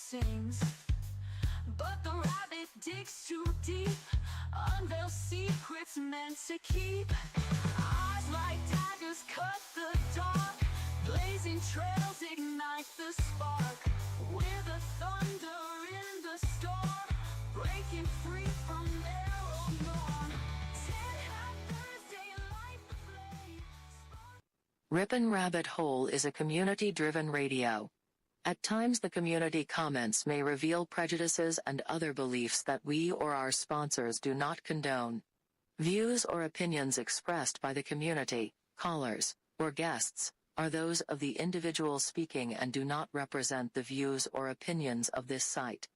sings. But the rabbit digs too deep, unveils secrets meant to keep. Eyes like daggers cut the dark, blazing trails ignite the spark. We're the thunder in the storm, breaking free from their old norm. Thursday, light the flame. Rippin' Rabbit Hole is a community-driven radio. At times the community comments may reveal prejudices and other beliefs that we or our sponsors do not condone. Views or opinions expressed by the community, callers, or guests, are those of the individual speaking and do not represent the views or opinions of this site.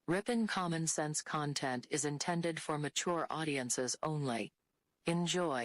Rippin' Common Sense content is intended for mature audiences only. Enjoy.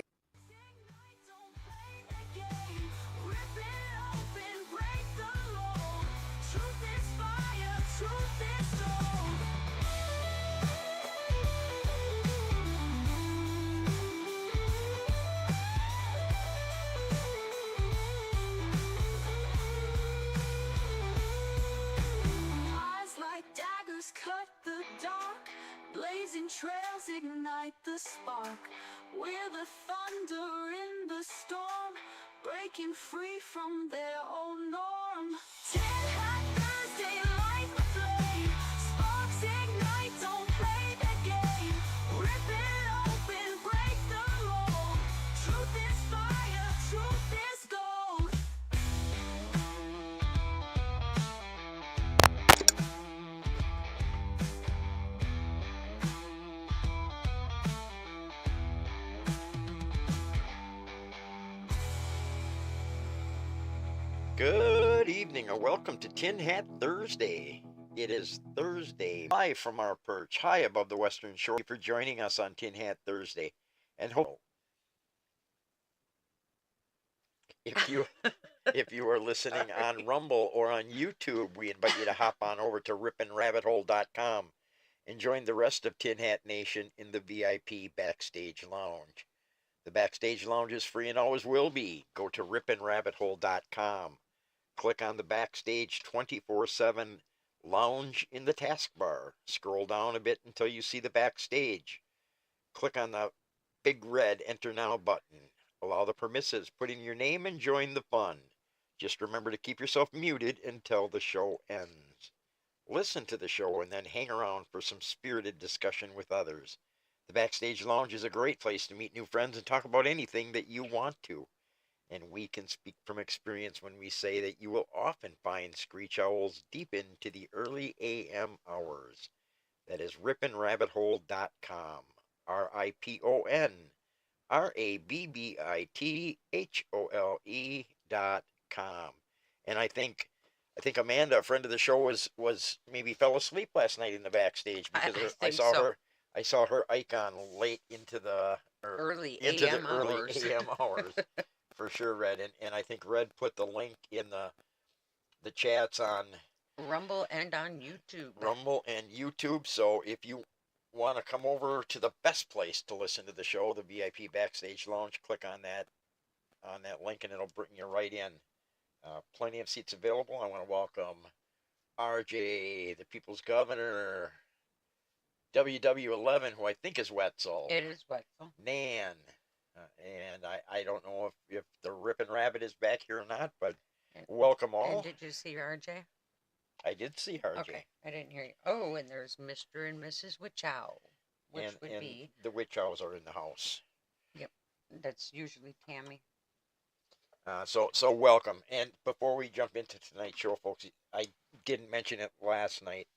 Cut the dark, blazing trails ignite the spark. We're the thunder in the storm, breaking free from their old norm. Thursday, light the flame, sparks ignite, don't play the game. Rip it open, break the mold. Truth is fire, truth is gold. Good evening and welcome to Tin Hat Thursday. It is Thursday, live from our perch high above the western shore. Thank you for joining us on Tin Hat Thursday. And if you are listening on Rumble or on YouTube, we invite you to hop on over to rippinrabbithole.com and join the rest of Tin Hat Nation in the VIP Backstage Lounge. The Backstage Lounge is free and always will be. Go to rippinrabbithole.com. Click on the Backstage 24/7 Lounge in the taskbar. Scroll down a bit until you see the Backstage. Click on the big red Enter Now button. Allow the permissives. Put in your name and join the fun. Just remember to keep yourself muted until the show ends. Listen to the show and then hang around for some spirited discussion with others. The Backstage Lounge is a great place to meet new friends and talk about anything that you want to. And we can speak from experience when we say that you will often find screech owls deep into the early AM hours. That is rippinrabbithole.com. RIPPINRABBITHOLE.com. And I think Amanda, a friend of the show, was maybe fell asleep last night in the Backstage because I saw her icon late into the early AM hours. For sure, Red, and I think Red put the link in the chats on Rumble and on YouTube. So if you want to come over to the best place to listen to the show, the VIP Backstage Lounge, click on that link and it'll bring you right in. Plenty of seats available. I want to welcome RJ, the People's Governor, WW11, who I think is Wetzel. It is Wetzel. Nan. And I don't know if the Rippin' Rabbit is back here or not, but welcome all. And did you see RJ? I did see RJ. Okay, I didn't hear you. Oh, and there's Mr. and Mrs. Witch Owl, which would be... the Witch Owls are in the house. Yep, that's usually Tammy. So welcome. And before we jump into tonight's show, folks, I didn't mention it last night.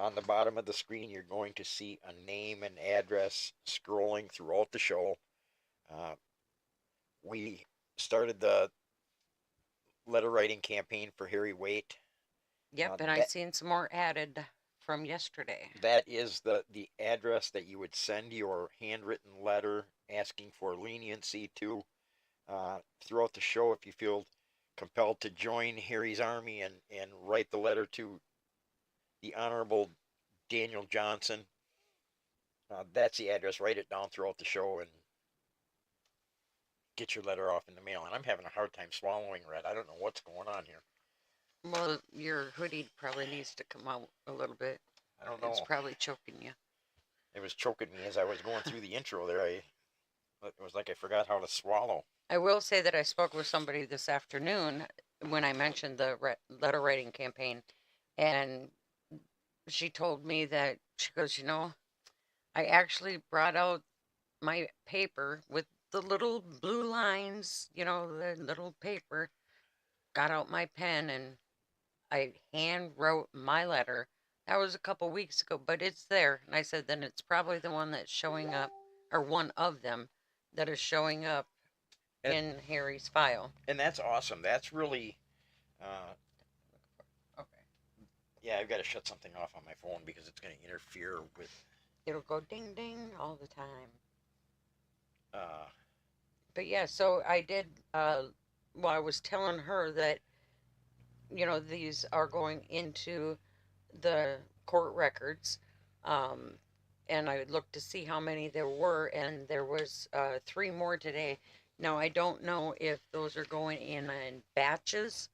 On the bottom of the screen, you're going to see a name and address scrolling throughout the show. We started the letter writing campaign for Harry Waite. Yep, and I've seen some more added from yesterday. That is the address that you would send your handwritten letter asking for leniency to. Throughout the show, if you feel compelled to join Harry's army and write the letter to the Honorable Daniel Johnson, that's the address. Write it down throughout the show and get your letter off in the mail. And I'm having a hard time swallowing, Red. I don't know what's going on here. Well, your hoodie probably needs to come out a little bit. I don't know. It's probably choking you. It was choking me as I was going through the intro there. It was like I forgot how to swallow. I will say that I spoke with somebody this afternoon when I mentioned the letter writing campaign, and she told me that she goes, I actually brought out my paper with the little blue lines, the little paper, got out my pen, and I hand wrote my letter. That was a couple weeks ago, but it's there. And I said, then it's probably the one that's showing up, or one of them that is showing up And, in Harry's file. and that's awesome. That's really, uh, Okay. yeah, I've got to shut something off on my phone because it's going to interfere with. It'll go ding ding all the time. Uh, But yeah, so I did, well, I was telling her that, these are going into the court records. Um, and I looked to see how many there were, and there was 3 more today. Now, I don't know if those are going in batches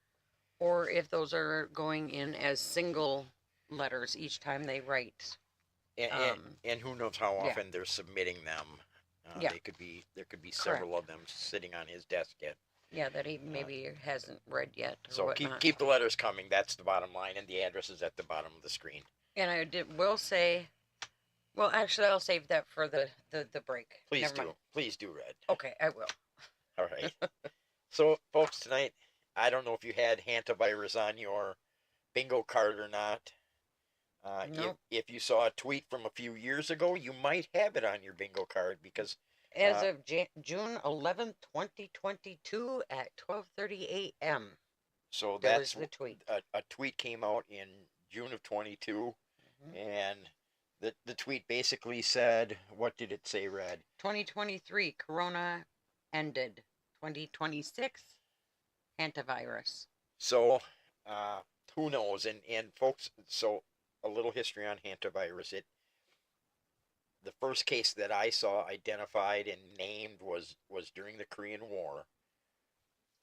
or if those are going in as single letters each time they write. and who knows how Yeah. often they're submitting them. Yeah. There could be several of them sitting on his desk yet. Yeah, that he maybe hasn't read yet. Or So whatnot. keep the letters coming. That's the bottom line, and the address is at the bottom of the screen. And I will say, well, actually, I'll save that for the break. Please Never do. mind. Please do, Red. Okay, I will. All right. So, folks, tonight, I don't know if you had Hantavirus on your bingo card or not. Nope. If you saw a tweet from a few years ago, you might have it on your bingo card because As of June 11th, 2022 at 12:30 a.m. so There that's was the tweet. a tweet came out in June of 22, Mhm. and the tweet basically said, what did it say, Red? 2023, Corona ended. 2026, Hantavirus. So, who knows? And folks, so a little history on Hantavirus. The first case that I saw identified and named was during the Korean War.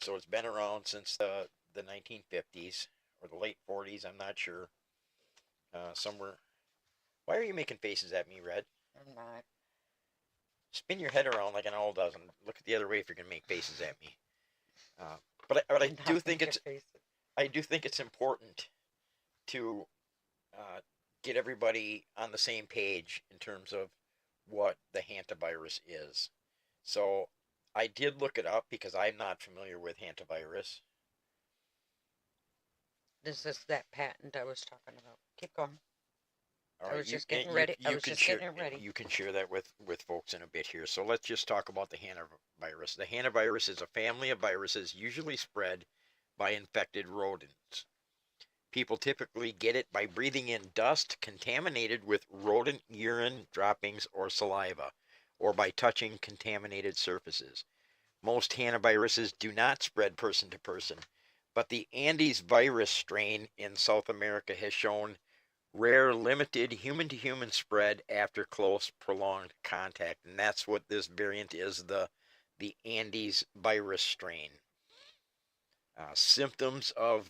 So it's been around since the 1950s or the late 40s. I'm not sure. Somewhere. Why are you making faces at me, Red? I'm not. Spin your head around like an owl does and look the other way if you're gonna make faces at me. But I do think it's important to get everybody on the same page in terms of what the hantavirus is. So I did look it up because I'm not familiar with hantavirus. This is that patent I was talking about. Keep going. All I right, was just getting ready. I was just getting it ready. You can share that with folks in a bit here. So let's just talk about the hantavirus. The hantavirus is a family of viruses usually spread by infected rodents. People typically get it by breathing in dust contaminated with rodent urine droppings or saliva, or by touching contaminated surfaces. Most hantaviruses do not spread person to person, but the Andes virus strain in South America has shown rare, limited human-to-human spread after close, prolonged contact, and that's what this variant is, the Andes virus strain. Symptoms of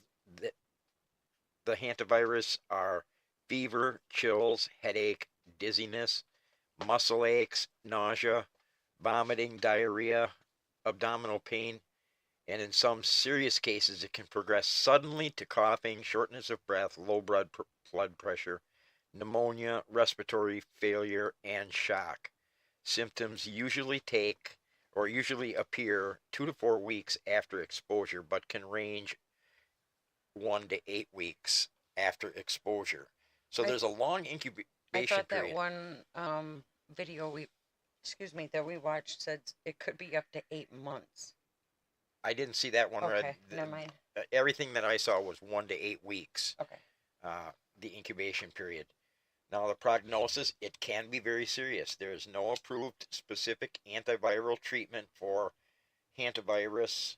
the hantavirus are fever, chills, headache, dizziness, muscle aches, nausea, vomiting, diarrhea, abdominal pain, and in some serious cases it can progress suddenly to coughing, shortness of breath, low blood pressure, pneumonia, respiratory failure, and shock. Symptoms usually appear 2 to 4 weeks after exposure, but can range 1 to 8 weeks after exposure. So there's a long incubation I thought period. that one video that we watched said it could be up to 8 months. I didn't see that one. Okay, never mind. Everything that I saw was 1 to 8 weeks. Okay. The incubation period. Now the prognosis, it can be very serious. There is no approved specific antiviral treatment for hantavirus,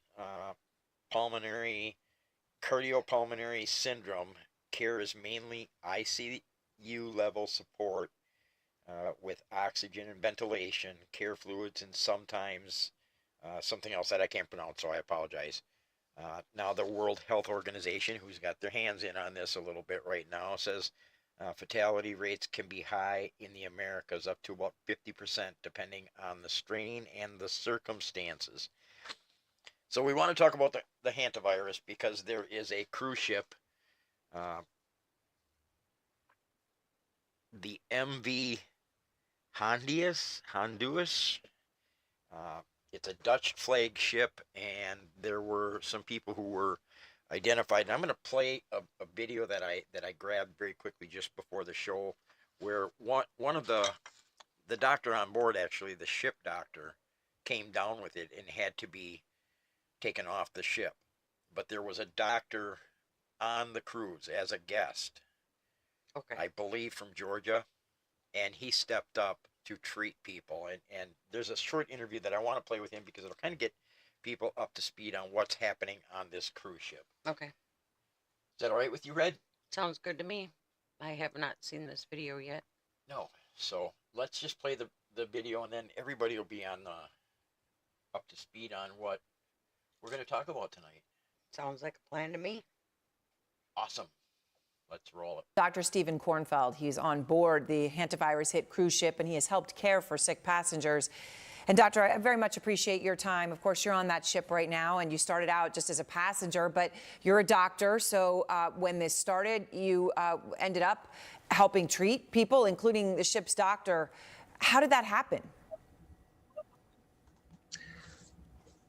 cardiopulmonary syndrome. Care is mainly ICU level support with oxygen and ventilation, care fluids, and sometimes something else that I can't pronounce, so I apologize. Now, the World Health Organization, who's got their hands in on this a little bit right now, says fatality rates can be high in the Americas, up to about 50%, depending on the strain and the circumstances. So we want to talk about the hantavirus because there is a cruise ship, the MV Honduras. Uh, it's a Dutch flagship, and there were some people who were identified. And I'm going to play a video that I grabbed very quickly just before the show, where one of the doctor on board, actually the ship doctor, came down with it and had to be taken off the ship. But there was a doctor on the cruise as a guest, Okay. I believe from Georgia, and he stepped up to treat people. And there's a short interview that I want to play with him because it'll kind of get people up to speed on what's happening on this cruise ship. Okay. Is that all right with you, Red? Sounds good to me. I have not seen this video yet. No. So let's just play the video, and then everybody will be on up to speed on what we're going to talk about tonight. Sounds like a plan to me. Awesome. Let's roll it. Dr. Stephen Kornfeld, he's on board the Hantavirus hit cruise ship, and he has helped care for sick passengers. And Doctor, I very much appreciate your time. Of course, you're on that ship right now, and you started out just as a passenger, but you're a doctor. So when this started, you ended up helping treat people, including the ship's doctor. How did that happen?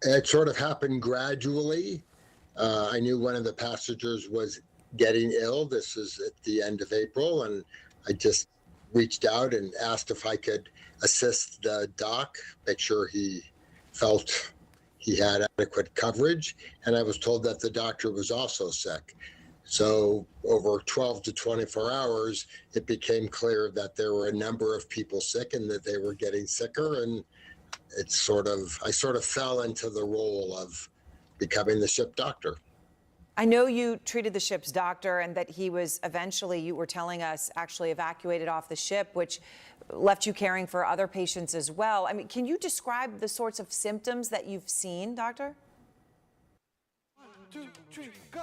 It sort of happened gradually. I knew one of the passengers was getting ill. This was at the end of April, and I just reached out and asked if I could assist the doc, make sure he felt he had adequate coverage. And I was told that the doctor was also sick. So over 12 to 24 hours, it became clear that there were a number of people sick and that they were getting sicker. And I sort of fell into the role of becoming the ship doctor. I know you treated the ship's doctor and that he was eventually, you were telling us, actually evacuated off the ship, which left you caring for other patients as well. I mean, can you describe the sorts of symptoms that you've seen, doctor? 1, 2, 3, go!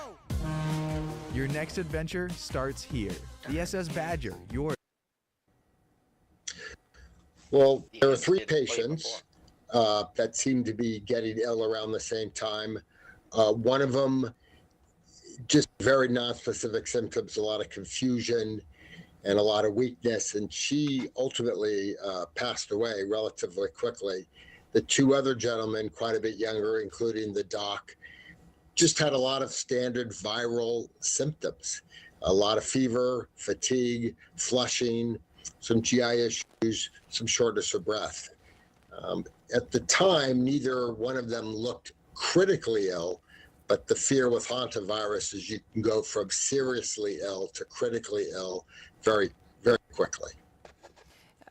Your next adventure starts here. The SS Badger, your... Well, there were 3 patients that seemed to be getting ill around the same time. One of them, just very non-specific symptoms, a lot of confusion and a lot of weakness, and she ultimately passed away relatively quickly. The 2 other gentlemen, quite a bit younger, including the doc, just had a lot of standard viral symptoms, a lot of fever, fatigue, flushing, some GI issues, some shortness of breath. At the time, neither one of them looked critically ill, but the fear with hantavirus is you can go from seriously ill to critically ill very, very quickly.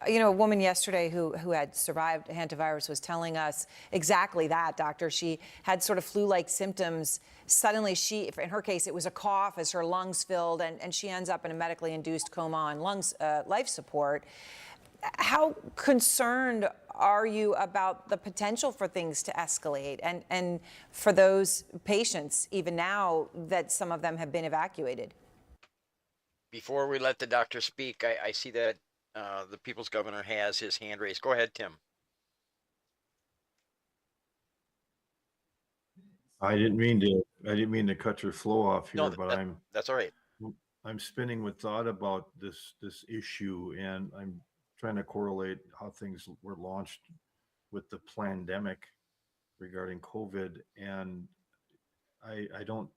You know, a woman yesterday who had survived hantavirus was telling us exactly that, doctor. She had sort of flu-like symptoms. Suddenly in her case, it was a cough as her lungs filled, and she ends up in a medically induced coma on life support. How concerned are you about the potential for things to escalate and for those patients, even now that some of them have been evacuated? Before we let the doctor speak, I see that the People's Governor has his hand raised. Go ahead, Tim. I didn't mean to cut your flow off here, No, but that's all right. I'm spinning with thought about this issue, and I'm trying to correlate how things were launched with the pandemic regarding COVID. And the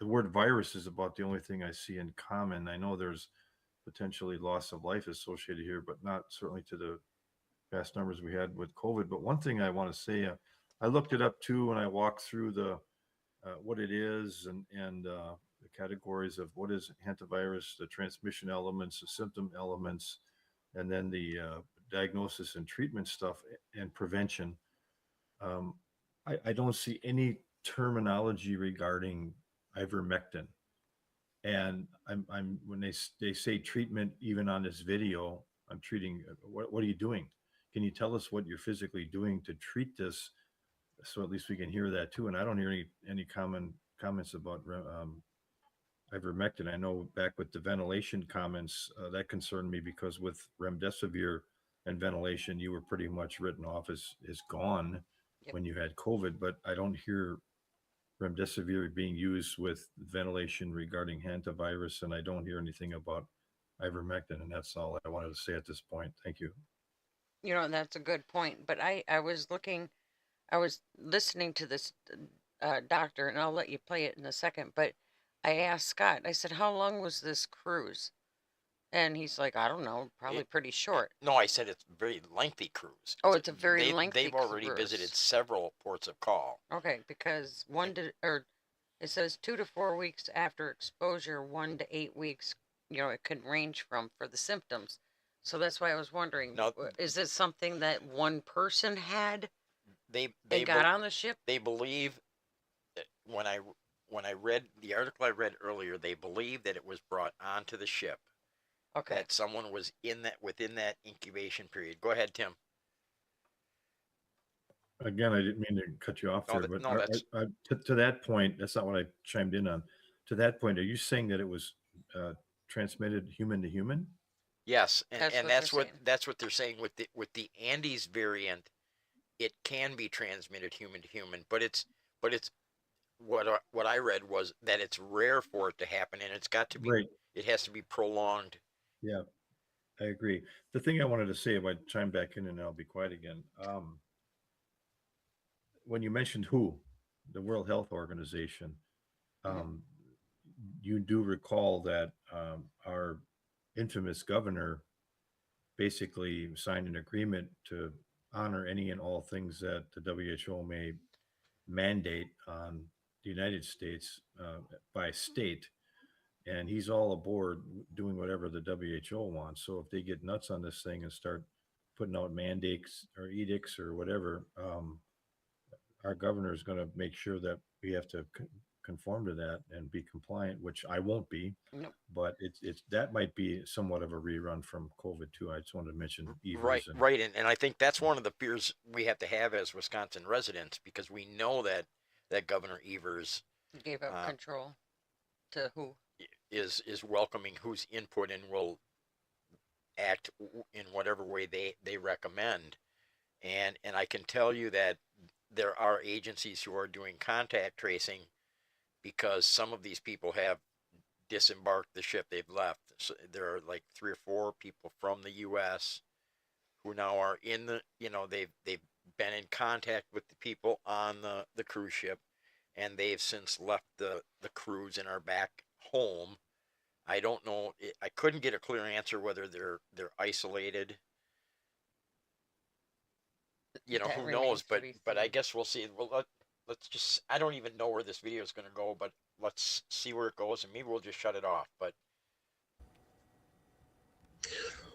word virus is about the only thing I see in common. I know there's potentially loss of life associated here, but not certainly to the vast numbers we had with COVID. But one thing I want to say, I looked it up too, when I walked through the what it is and the categories of what is hantavirus, the transmission elements, the symptom elements, and then the diagnosis and treatment stuff and prevention. I don't see any terminology regarding ivermectin. And I'm when they say treatment, even on this video, I'm treating. What are you doing? Can you tell us what you're physically doing to treat this So at least we can hear that too. And I don't hear any comments about ivermectin. I know back with the ventilation comments, that concerned me because with remdesivir and ventilation, you were pretty much written off as gone Yep. when you had COVID. But I don't hear remdesivir being used with ventilation regarding hantavirus, and I don't hear anything about ivermectin. And that's all I wanted to say at this point. Thank you. You know, that's a good point. But I was listening to this doctor, and I'll let you play it in a second. But I asked Scott, I said, how long was this cruise? And he's like, I don't know, probably pretty short. No, I said it's a very lengthy cruise. Oh, it's a very lengthy They've already cruise. visited several ports of call. Okay, because it says 2 to 4 weeks after exposure, 1 to 8 weeks, you know, it could range from for the symptoms. So that's why I was wondering, Now- is this something that one person had They and got on the ship? They believe that when I read the article I read earlier, they believe that it was brought onto the ship. Okay. That someone was within that incubation period. Go ahead, Tim. Again, I didn't mean to cut you off No, there, that- but no, that's- to that point, that's not what I chimed in on. To that point, are you saying that it was transmitted human to human? Yes, That's and what that's they're what saying. that's what they're saying with the Andes variant. It can be transmitted human to human, but it's what I read was that it's rare for it to happen, and it's got to be Right. it has to be prolonged. Yeah, I agree. The thing I wanted to say, if I chime back in and I'll be quiet again. When you mentioned WHO, the World Health Organization, you do recall that our infamous governor basically signed an agreement to honor any and all things that the WHO may mandate on the United States by state. And he's all aboard doing whatever the WHO wants. So if they get nuts on this thing and start putting out mandates or edicts or whatever, our governor is going to make sure that we have to conform to that and be compliant, which I won't be. Nope. But it's that might be somewhat of a rerun from COVID too. I just wanted to mention Evers. Right, and I think that's one of the fears we have to have as Wisconsin residents, because we know that Governor Evers Gave up control to who? is welcoming whose input and will act in whatever way they recommend. And I can tell you that there are agencies who are doing contact tracing, because some of these people have disembarked the ship they've left. So there are like 3 or 4 people from the U.S. who now are in the, they've been in contact with the people on the cruise ship, and they've since left the cruise and are back home. I don't know. I couldn't get a clear answer whether they're isolated. That Who remains knows? to But be I seen. guess we'll see. Well, let's just. I don't even know where this video is going to go, but let's see where it goes, and maybe we'll just shut it off. But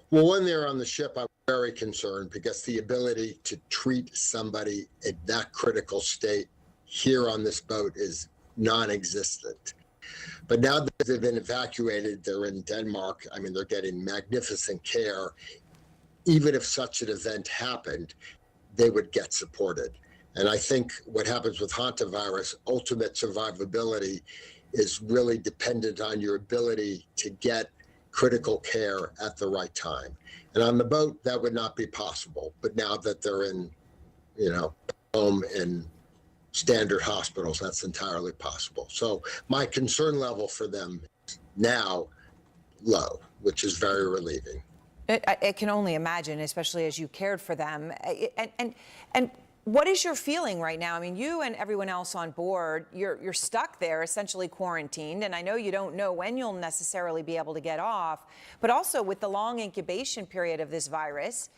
Well, when they're on the ship, I'm very concerned because the ability to treat somebody at that critical state here on this boat is non-existent. But now that they've been evacuated, they're in Denmark. I mean, they're getting magnificent care. Even if such an event happened, they would get supported. And I think what happens with hantavirus, ultimate survivability is really dependent on your ability to get critical care at the right time. And on the boat, that would not be possible. But now that they're in, home and standard hospitals, that's entirely possible. So my concern level for them is now low, which is very relieving. I can only imagine, especially as you cared for them. And what is your feeling right now? I mean, you and everyone else on board, you're stuck there, essentially quarantined. And I know you don't know when you'll necessarily be able to get off, but also with the long incubation period of this virus,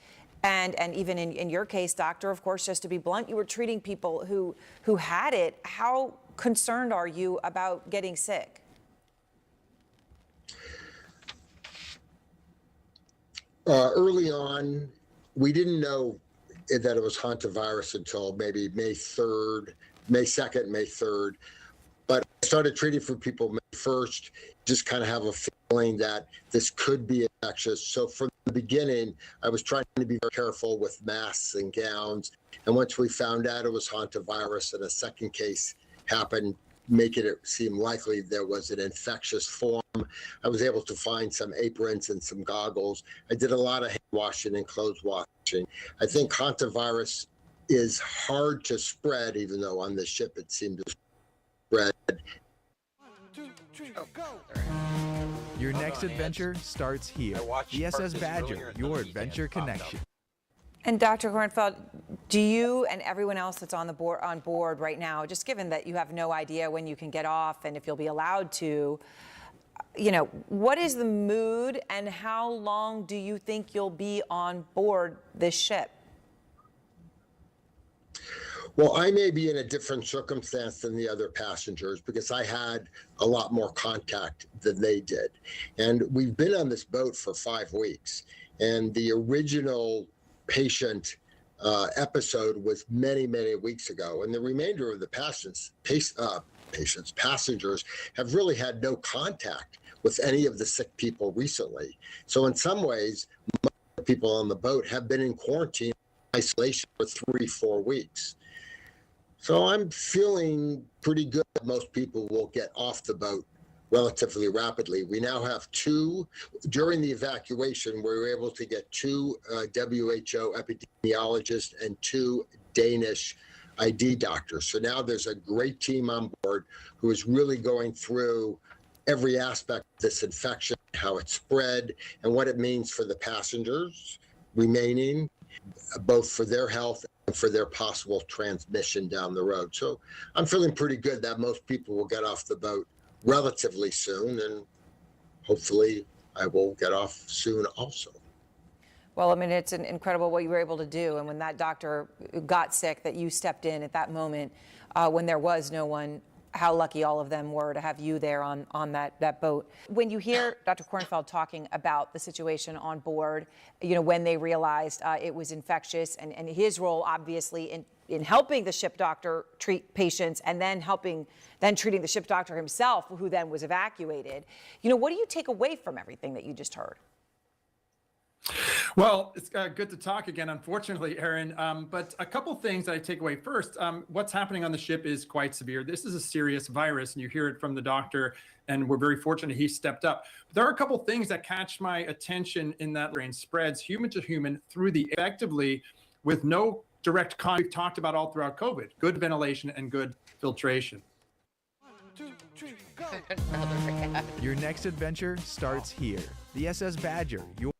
and even in your case, doctor, of course, just to be blunt, you were treating people who had it. How concerned are you about getting sick? Early on, we didn't know that it was hantavirus until maybe May 2nd, May 3rd. But I started treating for people May 1st, just kind of have a feeling that this could be infectious. So from the beginning, I was trying to be very careful with masks and gowns. And once we found out it was hantavirus and a second case happened, making it seem likely there was an infectious form, I was able to find some aprons and some goggles. I did a lot of hand washing and clothes washing. I think hantavirus is hard to spread, even though on the ship it seemed to spread. 1, 2, 3, go. Your next adventure starts here. The SS Badger, your adventure connection. And Dr. Kornfeld, do you and everyone else that's on board right now, just given that you have no idea when you can get off and if you'll be allowed to, what is the mood and how long do you think you'll be on board this ship? Well, I may be in a different circumstance than the other passengers because I had a lot more contact than they did. And we've been on this boat for 5 weeks. And the original patient episode was many, many weeks ago. And the remainder of the passengers have really had no contact with any of the sick people recently. So in some ways, most of the people on the boat have been in quarantine, isolation for 3-4 weeks. So I'm feeling pretty good that most people will get off the boat relatively rapidly. We now have 2, during the evacuation, we were able to get 2 WHO epidemiologists and 2 Danish ID doctors. So now there's a great team on board who is really going through every aspect of this infection, how it spread, and what it means for the passengers remaining, both for their health and for their possible transmission down the road. So I'm feeling pretty good that most people will get off the boat relatively soon, and hopefully I will get off soon also. Well, I mean, it's incredible what you were able to do. And when that doctor got sick, that you stepped in at that moment when there was no one, how lucky all of them were to have you there on that boat. When you hear Dr. Kornfeld talking about the situation on board, when they realized it was infectious and his role obviously in helping the ship doctor treat patients and then treating the ship doctor himself, who then was evacuated, what do you take away from everything that you just heard? Well, it's good to talk again, unfortunately, Aaron. But a couple things that I take away. First, what's happening on the ship is quite severe. This is a serious virus, and you hear it from the doctor, and we're very fortunate he stepped up. But there are a couple things that catch my attention in that strain spreads human to human through the effectively with no direct contact. We've talked about all throughout COVID, good ventilation and good filtration. 1, 2, 3, go. Your next adventure starts here. The SS Badger, your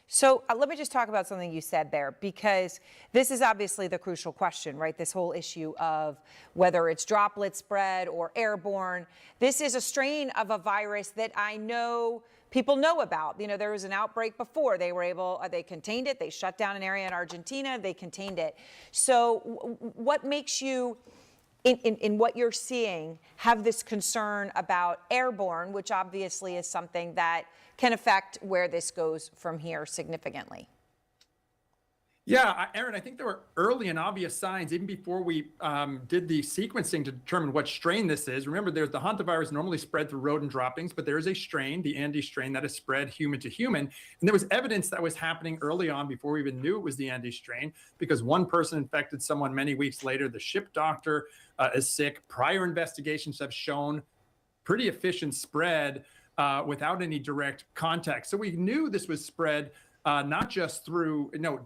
So let me just talk about something you said there, because this is obviously the crucial question, right? This whole issue of whether it's droplet spread or airborne. This is a strain of a virus that I know people know about. There was an outbreak before. They contained it. They shut down an area in Argentina. They contained it. So what makes you, in what you're seeing, have this concern about airborne, which obviously is something that can affect where this goes from here significantly? Yeah, Aaron, I think there were early and obvious signs even before we did the sequencing to determine what strain this is. Remember, there's the hantavirus normally spread through rodent droppings, but there is a strain, the Andes strain, that is spread human to human. And there was evidence that was happening early on before we even knew it was the Andes strain, because one person infected someone many weeks later. The ship doctor is sick. Prior investigations have shown pretty efficient spread without any direct contact. So we knew this was spread not just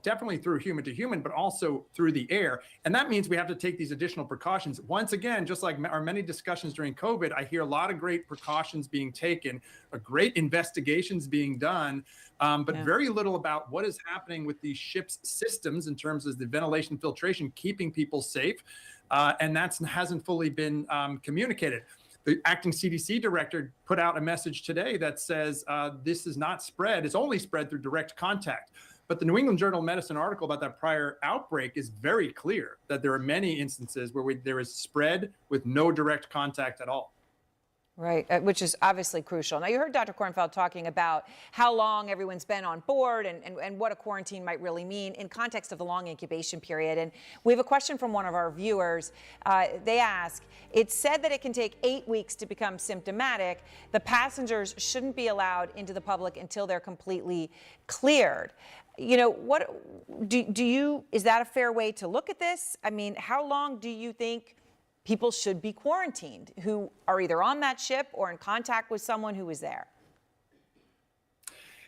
definitely through human to human, but also through the air. And that means we have to take these additional precautions. Once again, just like our many discussions during COVID, I hear a lot of great precautions being taken, great investigations being done, but very little about what is happening with these ships' systems in terms of the ventilation filtration, keeping people safe. And that hasn't fully been communicated. The acting CDC director put out a message today that says this is not spread. It's only spread through direct contact. But the New England Journal of Medicine article about that prior outbreak is very clear that there are many instances where there is spread with no direct contact at all. Right, which is obviously crucial. Now, you heard Dr. Kornfeld talking about how long everyone's been on board and what a quarantine might really mean in context of the long incubation period. And we have a question from one of our viewers. They ask, it's said that it can take 8 weeks to become symptomatic. The passengers shouldn't be allowed into the public until they're completely cleared. You know, what is that a fair way to look at this? I mean, how long do you think people should be quarantined who are either on that ship or in contact with someone who was there?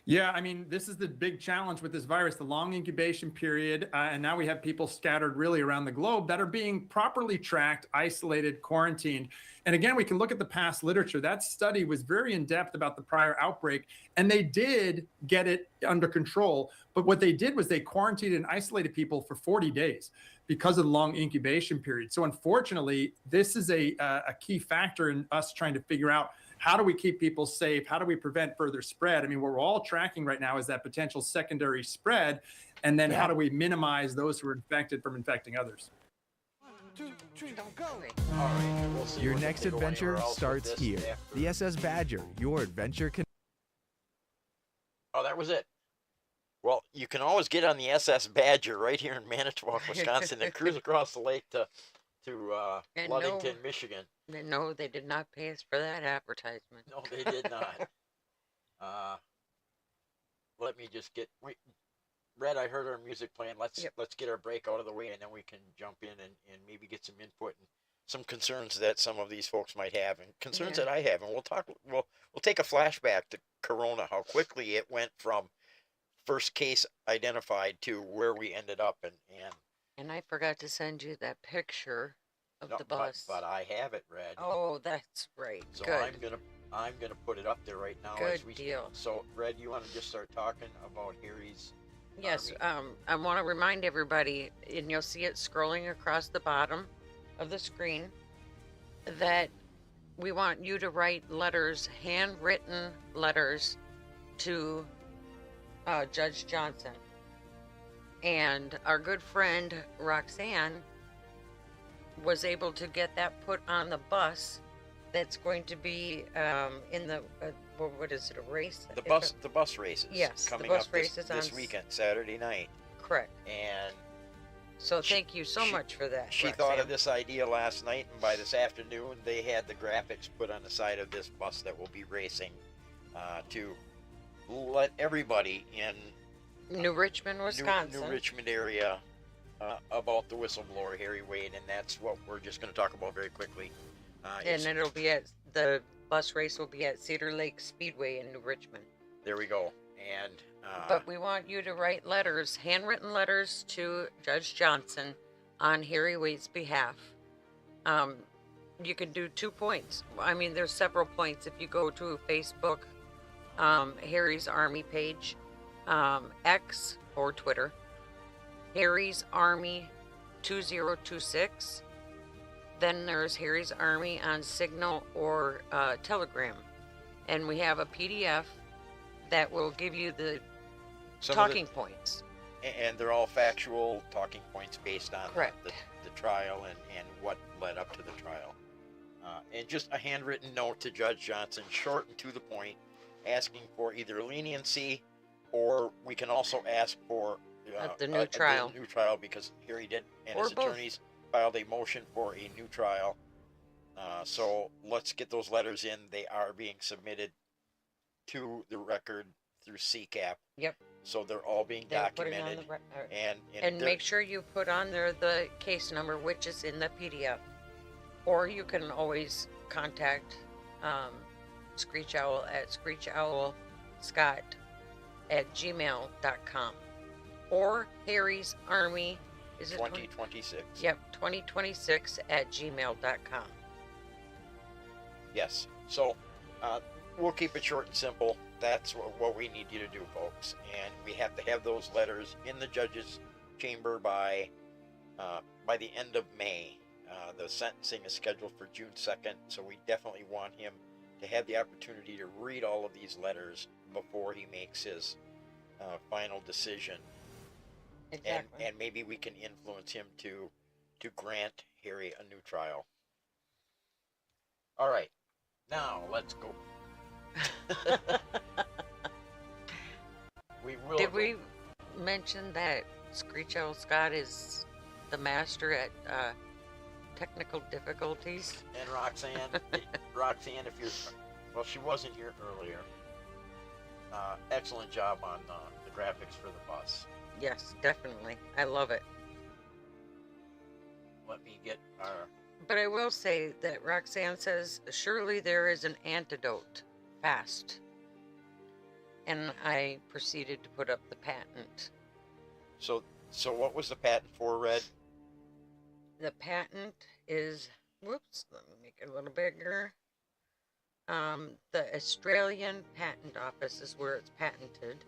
Yeah, I mean, this is the big challenge with this virus, the long incubation period. And now we have people scattered really around the globe that are being properly tracked, isolated, quarantined. And again, we can look at the past literature. That study was very in depth about the prior outbreak, and they did get it under control. But what they did was they quarantined and isolated people for 40 days because of the long incubation period. So unfortunately, this is a key factor in us trying to figure out, how do we keep people safe? How do we prevent further spread? I mean, what we're all tracking right now is that potential secondary spread. And then how do we minimize those who are infected from infecting others? 1, 2, 3, go. All right, we'll see. Your next adventure starts here. The SS Badger, your adventure can. Oh, that was it. Well, you can always get on the SS Badger right here in Manitowoc, Wisconsin, and cruise across the lake to Ludington, Michigan. No, they did not pay us for that advertisement. No, they did not. Let me just get Red. I heard our music playing. Let's get our break out of the way, and then we can jump in and maybe get some input and some concerns that some of these folks might have, and concerns that I have. And we'll take a flashback to Corona, how quickly it went from first case identified to where we ended up, and I forgot to send you that picture of the bus. But I have it, Red. Oh, that's right. So Good. I'm gonna put it up there right now. Good deal. So, Red, you want to just start talking about Harry's? Yes. Army? I want to remind everybody, and you'll see it scrolling across the bottom of the screen, that we want you to write letters, handwritten letters, to Judge Johnson. And our good friend Roxanne was able to get that put on the bus that's going to be in the what is it, a race? The bus races. Yes, coming the bus up races this weekend, Saturday night. Correct. And so thank you so much for that. She thought of this idea last night, and by this afternoon they had the graphics put on the side of this bus that will be racing to let everybody in New Richmond, Wisconsin. New Richmond area about the whistleblower Harry Wade, and that's what we're just going to talk about very quickly. And it'll be at the bus race will be at Cedar Lake Speedway in New Richmond. There we go. And but we want you to write letters, handwritten letters, to Judge Johnson on Harry Wade's behalf. You can do 2 points. I mean, there's several points. If you go to Facebook, Harry's Army page, X or Twitter, Harry's Army 2026. Then there's Harry's Army on Signal or Telegram. And we have a PDF that will give you the talking points. And they're all factual talking points based on the trial and what led up to the trial. And just a handwritten note to Judge Johnson, short and to the point, asking for either leniency, or we can also ask for the new trial. The new trial, because Harry did, and or his both. Attorneys filed a motion for a new trial. So let's get those letters in. They are being submitted to the record through CCAP. Yep. So they're all being documented. And make sure you put on there the case number, which is in the PDF. Or you can always contact Screech Owl at screechowlscott@gmail.com. Or Harry's Army, is it 2026? Yep, 2026@gmail.com. Yes. So we'll keep it short and simple. That's what we need you to do, folks. And we have to have those letters in the judge's chamber by the end of May. The sentencing is scheduled for June 2nd, so we definitely want him to have the opportunity to read all of these letters before he makes his final decision. Exactly. And maybe we can influence him to grant Harry a new trial. All right. Now let's go. We will. Did we mention that Screech Scott is the master at technical difficulties? And Roxanne, Roxanne, if you're, well, she wasn't here earlier. Excellent job on the graphics for the bus. Yes, definitely. I love it. Let me get our. But I will say that Roxanne says, surely there is an antidote. Fast. And I proceeded to put up the patent. So what was the patent for, Red? The patent is, whoops, let me make it a little bigger. The Australian Patent Office is where it's patented.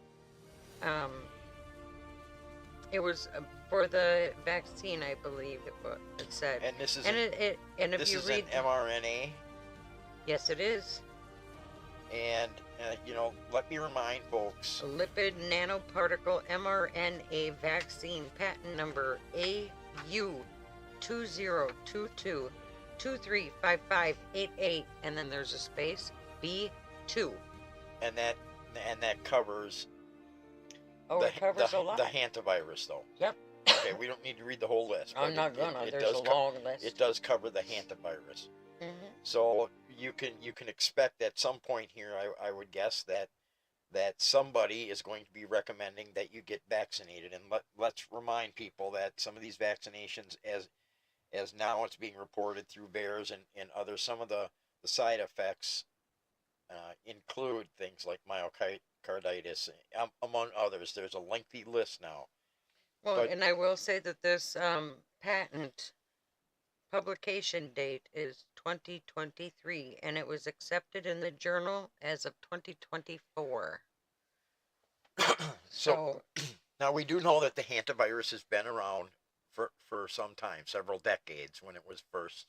It was for the vaccine, I believe it said. And this is and and if this you is read an mRNA. Yes, it is. And let me remind folks. A lipid nanoparticle mRNA vaccine, patent number AU 2022235588, and then there's a space B2. And that covers. Oh, it covers a lot. The Hantavirus, though. Yep. Okay, we don't need to read the whole list. I'm not gonna. There's a long list. It does cover the Hantavirus. Mm-hmm. So you can expect at some point here, I would guess that somebody is going to be recommending that you get vaccinated. And let's remind people that some of these vaccinations, as now it's being reported through VAERS and others, some of the side effects include things like myocarditis, among others. There's a lengthy list now. Well, and I will say that this patent publication date is 2023, and it was accepted in the journal as of 2024. So now we do know that the hantavirus has been around for some time, several decades. When it was first,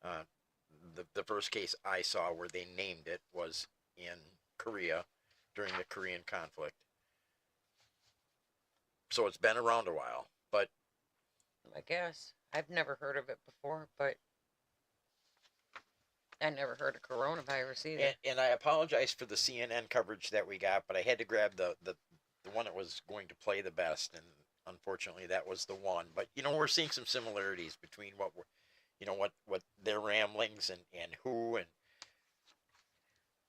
the first case I saw where they named it was in Korea during the Korean conflict. So it's been around a while, but I guess I've never heard of it before, but I never heard of coronavirus either. And I apologize for the CNN coverage that we got, but I had to grab the one that was going to play the best, and unfortunately that was the one. But we're seeing some similarities between what their ramblings and who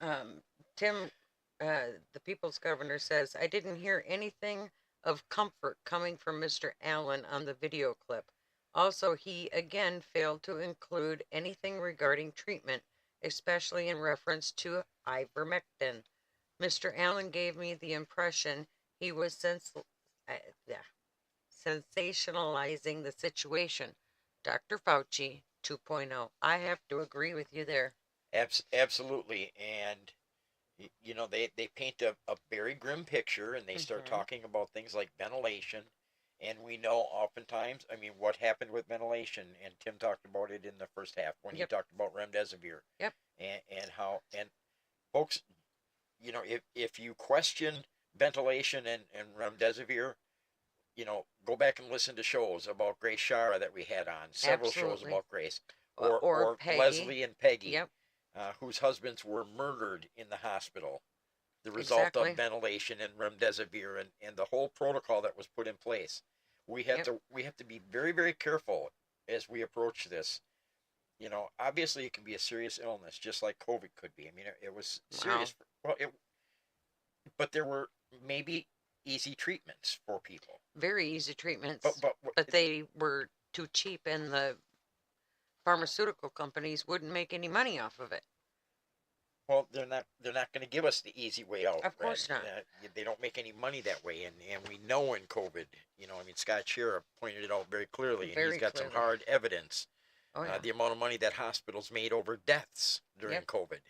and Tim, the People's Governor, says, I didn't hear anything of comfort coming from Mr. Allen on the video clip. Also, he again failed to include anything regarding treatment, especially in reference to ivermectin. Mr. Allen gave me the impression he was sensationalizing the situation. Dr. Fauci 2.0. I have to agree with you there. Absolutely. And they paint a very grim picture, and they start talking about things like ventilation. And we know oftentimes, what happened with ventilation, and Tim talked about it in the first half when he talked about remdesivir. Yep. And how, and folks, if you question ventilation and remdesivir, go back and listen to shows about Grace Shara that we had on, several shows about Grace. Or Peggy. Leslie and Peggy, Yep. Whose husbands were murdered in the hospital. The result of ventilation and remdesivir and the whole protocol that was put in place. We have to be very, very careful as we approach this. Obviously it can be a serious illness, just like COVID could be. It was serious. Wow. But there were maybe easy treatments for people. Very easy treatments. But they were too cheap, and the pharmaceutical companies wouldn't make any money off of it. Well, they're not going to give us the easy way out. Of course not. They don't make any money that way, and we know in COVID, Scott Shearer pointed it out very clearly, and he's got some hard evidence. Oh, yeah. The amount of money that hospitals made over deaths during COVID.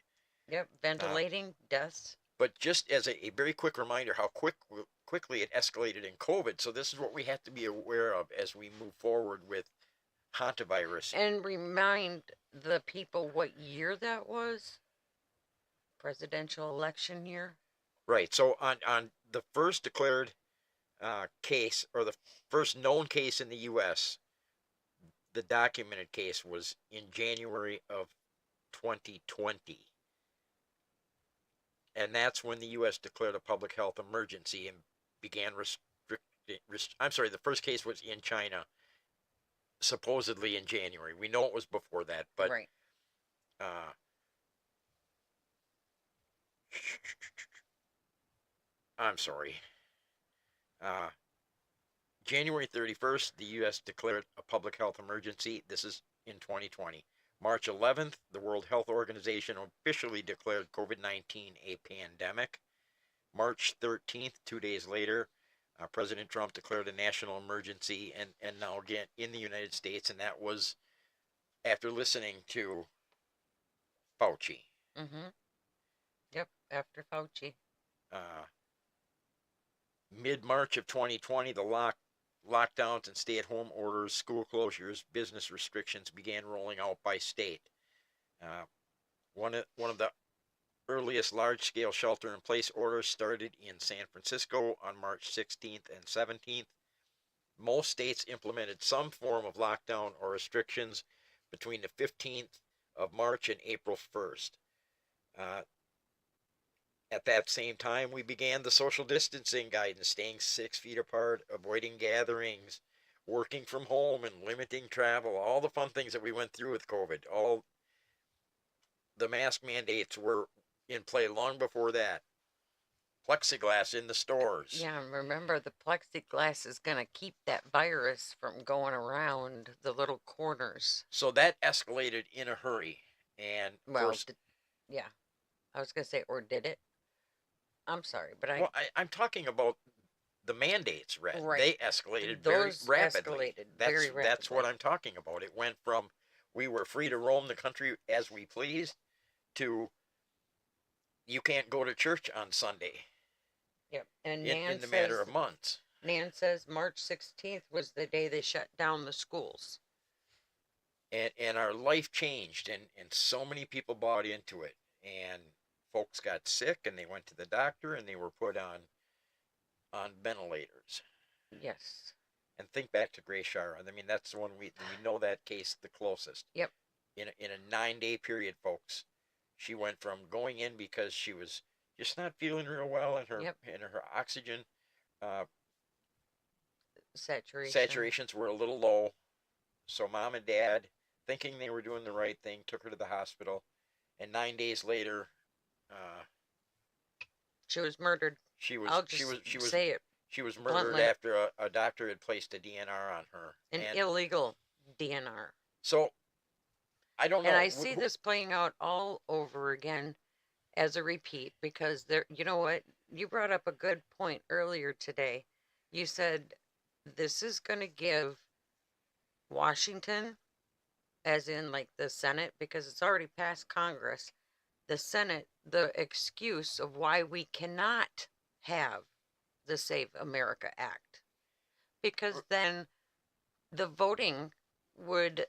Yep, ventilating deaths. But just as a very quick reminder how quickly it escalated in COVID, so this is what we have to be aware of as we move forward with hantavirus. And remind the people what year that was. Presidential election year. Right. So on the first declared case, or the first known case in the U.S., the documented case was in January of 2020. and that's when the U.S. declared a public health emergency and began I'm sorry, the first case was in China, supposedly in January. We know it was before that, but Right. I'm sorry. January 31st, the U.S. declared a public health emergency. This is in 2020. March 11th, the World Health Organization officially declared COVID-19 a pandemic. March 13th, 2 days later, President Trump declared a national emergency, and now again in the United States, and that was after listening to Fauci. Mm-hmm. Yep, after Fauci. Mid-March of 2020, the lockdowns and stay-at-home orders, school closures, business restrictions began rolling out by state. One of the earliest large-scale shelter-in-place orders started in San Francisco on March 16th and 17th. Most states implemented some form of lockdown or restrictions between the 15th of March and April 1st. At that same time, we began the social distancing guidance, staying 6 feet apart, avoiding gatherings, working from home, and limiting travel. All the fun things that we went through with COVID. All the mask mandates were in play long before that. Plexiglass in the stores. Yeah, remember the plexiglass is going to keep that virus from going around the little corners. So that escalated in a hurry. And well, yeah, I was going to say, or did it? I'm sorry, but I'm talking about the mandates, Red. Right. They escalated Those very rapidly. very rapidly. That's what I'm talking about. It went from we were free to roam the country as we pleased to you can't go to church on Sunday. Yep. And in the matter of months. Nan says March 16th was the day they shut down the schools. And our life changed, and so many people bought into it. And folks got sick, and they went to the doctor, and they were put on ventilators. Yes. And think back to Grace Shara. I mean, that's the one we know that case the closest. Yep. In a 9-day period, folks, she went from going in because she was just not feeling real well, and her oxygen saturations were a little low. So mom and dad, thinking they were doing the right thing, took her to the hospital, and 9 days later, she was murdered. She was say it. She was murdered bluntly. after a doctor had placed a DNR on her. An illegal DNR. So, I don't know. And I see this playing out all over again as a repeat because you know what? You brought up a good point earlier today. You said this is going to give Washington, as in like the Senate, because it's already passed Congress, the Senate, the excuse of why we cannot have the Save America Act. Because then the voting would,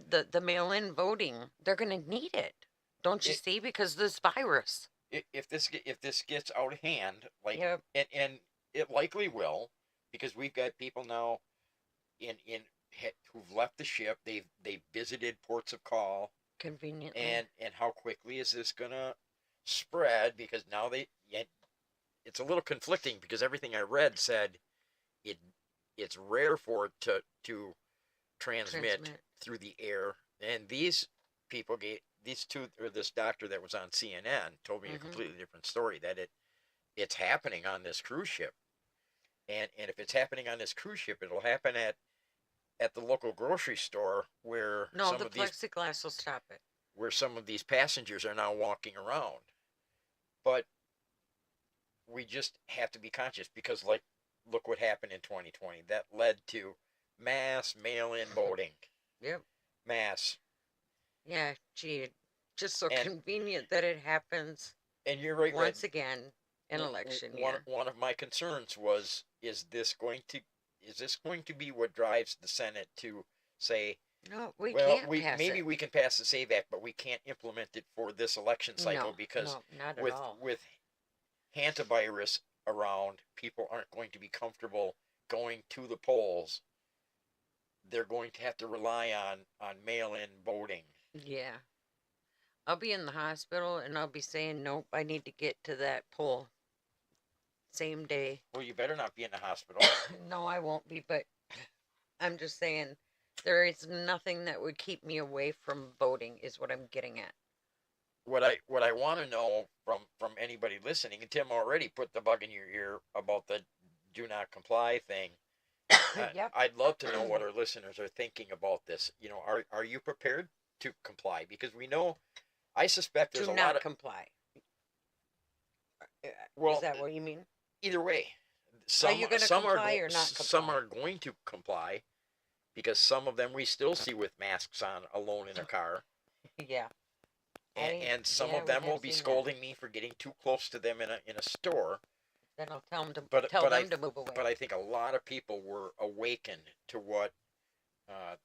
the mail-in voting, they're going to need it. Don't you see? Because this virus. If this gets out of hand, like, and it likely will, because we've got people now who've left the ship. They've visited ports of call conveniently, and how quickly is this gonna spread? Because now it's a little conflicting, because everything I read said it's rare for it to transmit through the air, and these people this doctor that was on CNN told me a completely different story, that it's happening on this cruise ship, and if it's happening on this cruise ship, it'll happen at the local grocery store where the plexiglass will stop it, where some of these passengers are now walking around. But we just have to be conscious, because look what happened in 2020. That led to mass mail-in voting. Yep. Mass. Yeah, gee, just so convenient that it happens. And you're right. Once again, an election year. One of my concerns was, is this going to be what drives the Senate to say, no, we can't pass maybe it. We can pass the SAVE Act, but we can't implement it for this election cycle, because not at all. with Hantavirus around, people aren't going to be comfortable going to the polls. They're going to have to rely on mail-in voting. Yeah. I'll be in the hospital and I'll be saying, nope, I need to get to that pole. Same day. Well, you better not be in the hospital. No, I won't be, but I'm just saying there is nothing that would keep me away from voting is what I'm getting at. What I want to know from anybody listening, and Tim already put the bug in your ear about the do not comply thing. Yep. I'd love to know what our listeners are thinking about this. You know, are you prepared to comply? Because we know, I suspect there's To a not lot of comply. well, Is that what you mean? either way. Are you going to comply or not some comply? are going to comply because some of them we still see with masks on alone in a car. Yeah. And some yeah, of we them have will be seen that. scolding me for getting too close to them in a store. Then I'll tell them to But to move away. But I think a lot of people were awakened to what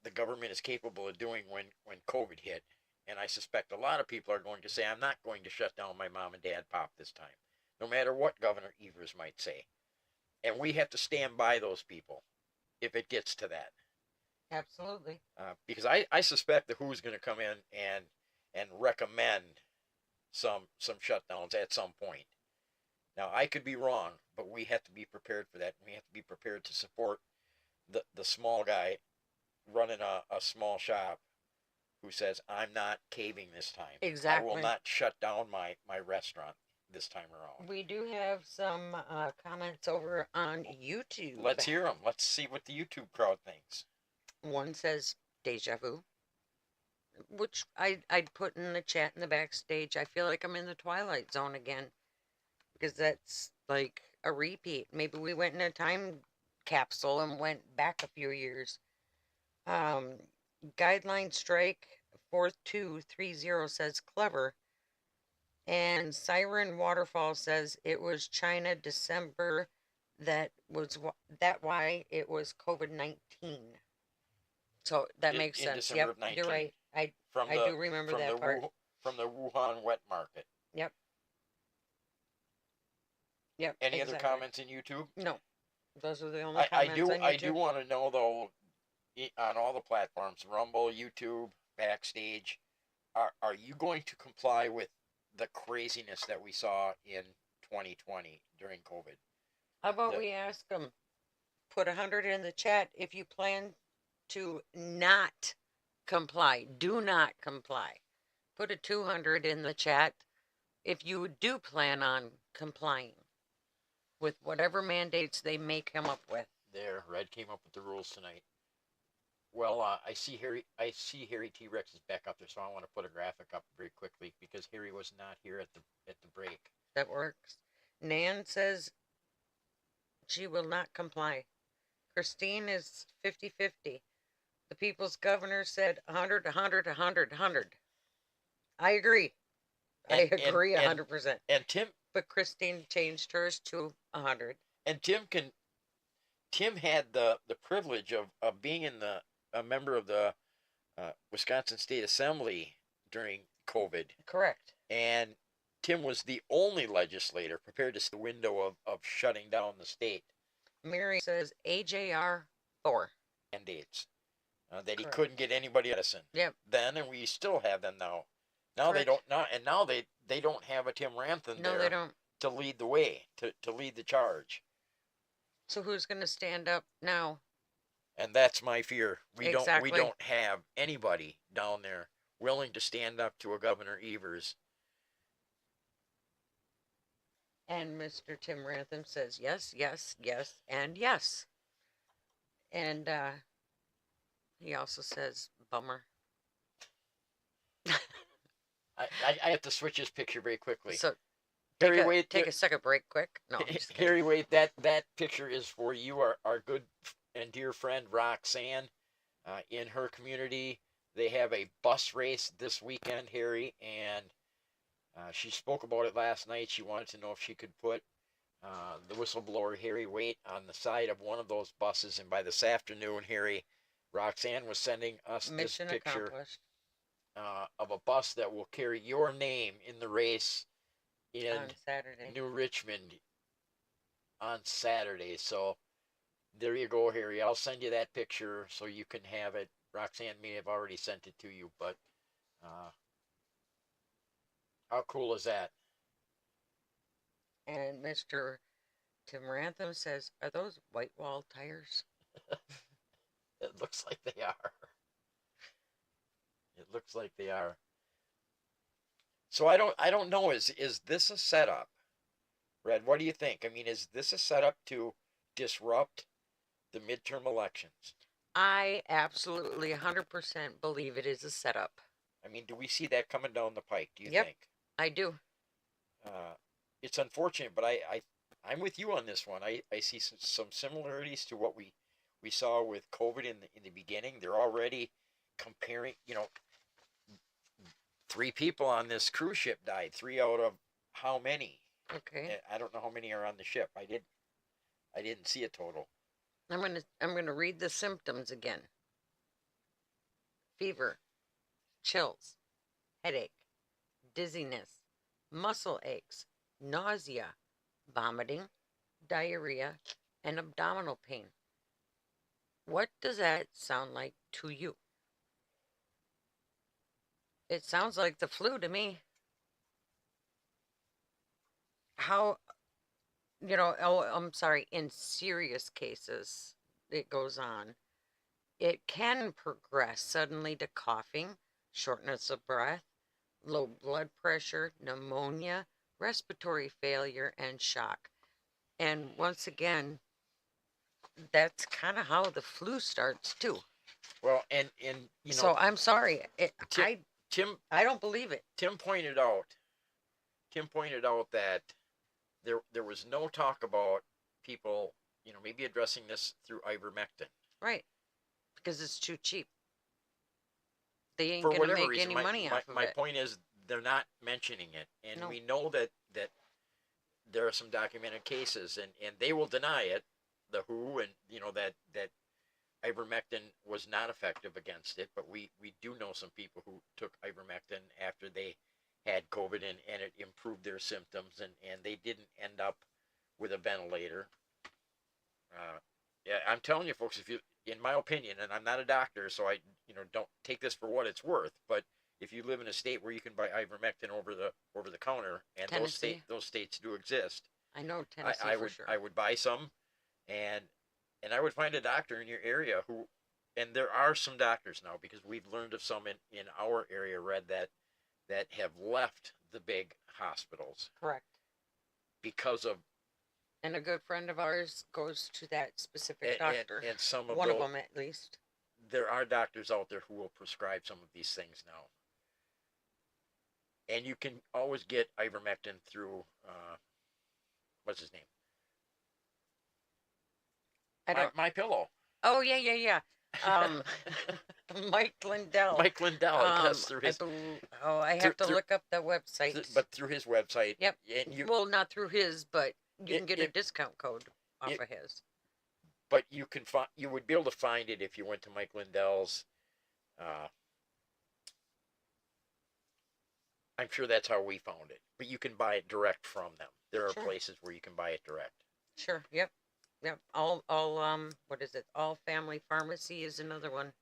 the government is capable of doing when COVID hit, and I suspect a lot of people are going to say, "I'm not going to shut down my mom and dad pop this time," no matter what Governor Evers might say. And we have to stand by those people if it gets to that. Absolutely. Because I suspect the WHO's going to come in and recommend some shutdowns at some point. Now, I could be wrong, but we have to be prepared for that. We have to be prepared to support the small guy running a small shop who says, I'm not caving this time. Exactly. I will not shut down my restaurant this time around. We do have some comments over on YouTube. Let's hear them. Let's see what the YouTube crowd thinks. One says, deja vu, which I'd put in the chat in the backstage. I feel like I'm in the Twilight Zone again, because that's like a repeat. Maybe we went in a time capsule and went back a few years. Guideline Strike 4230 says clever. And Siren Waterfall says it was China December that why it was COVID-19. So that makes in sense. December Yep, of 19. you're right. I do remember that part. From the Wuhan wet market. Yep. Yep. Any other comments in YouTube? No. Those are the only comments on YouTube. I do want to know, though, on all the platforms, Rumble, YouTube, Backstage, are you going to comply with the craziness that we saw in 2020 during COVID? How about we ask them, put 100 in the chat if you plan to not comply. Do not comply. Put a 200 in the chat if you do plan on complying with whatever mandates they may come up with. There, Red came up with the rules tonight. Well, I see Harry T. Rex is back up there, so I want to put a graphic up very quickly because Harry was not here at the break. That works. Nan says she will not comply. Christine is 50-50. The people's governor said 100, 100, 100, 100. I agree. I agree 100%. And Tim, but Christine changed hers to 100. And Tim had the privilege of being a member of the Wisconsin State Assembly during COVID. Correct. And Tim was the only legislator prepared to see the window of shutting down the state. Mary says AJR 4. Mandates. That he couldn't get anybody medicine. Yep. Then, and we still have them now. Now they don't. Now they don't have a Tim Ramthun there. No, they don't. To lead the way, to lead the charge. So who's going to stand up now? And that's my fear. We don't Exactly. have anybody down there willing to stand up to a Governor Evers. And Mr. Tim Ramthun says yes, yes, yes, and yes. And he also says bummer. I have to switch his picture very quickly. So Harry, take a second break quick. No, Harry, wait, that picture is for you, our good and dear friend Roxanne. In her community, they have a bus race this weekend, Harry, and she spoke about it last night. She wanted to know if she could put the whistleblower Harry Waite on the side of one of those buses, and by this afternoon, Harry, Roxanne was sending us Mission this picture accomplished. Of a bus that will carry your name in the race in on Saturday. New Richmond on Saturday. So there you go, Harry. I'll send you that picture so you can have it. Roxanne may have already sent it to you, but How cool is that? And Mr. Tim Rantham says, "Are those white wall tires?" It looks like they are. It looks like they are. So I don't know. Is this a setup, Red? What do you think? I mean, is this a setup to disrupt the midterm elections? I absolutely 100% believe it is a setup. I mean, do we see that coming down the pike? Do you Yep. think? I do. It's unfortunate, but I'm with you on this one. I see some similarities to what we saw with COVID in the beginning. They're already comparing. 3 people on this cruise ship died. 3 out of how many? Okay. I don't know how many are on the ship. I didn't see a total. I'm gonna read the symptoms again. Fever, chills, headache, dizziness, muscle aches, nausea, vomiting, diarrhea, and abdominal pain. What does that sound like to you? It sounds like the flu to me. How, I'm sorry, in serious cases, it goes on. It can progress suddenly to coughing, shortness of breath, low blood pressure, pneumonia, respiratory failure, and shock. And once again, that's kind of how the flu starts too. Well, and So I'm sorry, Tim I don't believe it. Tim pointed out that there was no talk about people, maybe addressing this through ivermectin. Right. Because it's too cheap. They ain't For gonna whatever make reason, any money off of my it. point is they're not mentioning it, and No. we know that there are some documented cases, and they will deny it, the WHO, and that ivermectin was not effective against it, but we do know some people who took ivermectin after they had COVID and it improved their symptoms, and they didn't end up with a ventilator. Yeah, I'm telling you, folks, in my opinion, and I'm not a doctor, so I don't take this for what it's worth, but if you live in a state where you can buy ivermectin over the counter, and Tennessee. those states do exist, I know Tennessee for sure. I would buy some, and I would find a doctor in your area who, and there are some doctors now, because we've learned of some in our area, Red, that have left the big hospitals Correct. because of. And a good friend of ours goes to that specific doctor. And some of one of them at least. There are doctors out there who will prescribe some of these things now. And you can always get ivermectin through, what's his name? My Pillow. Oh, yeah. Mike Lindell. Mike Lindell, yes, through his. I have to look up the website. But through his website. Yep. And well, not through his, but you can get a discount code off of his. But you would be able to find it if you went to Mike Lindell's. I'm sure that's how we found it. But you can buy it direct from them. There are places where you can buy it direct. Sure. Yep. All what is it? All Family Pharmacy is another one.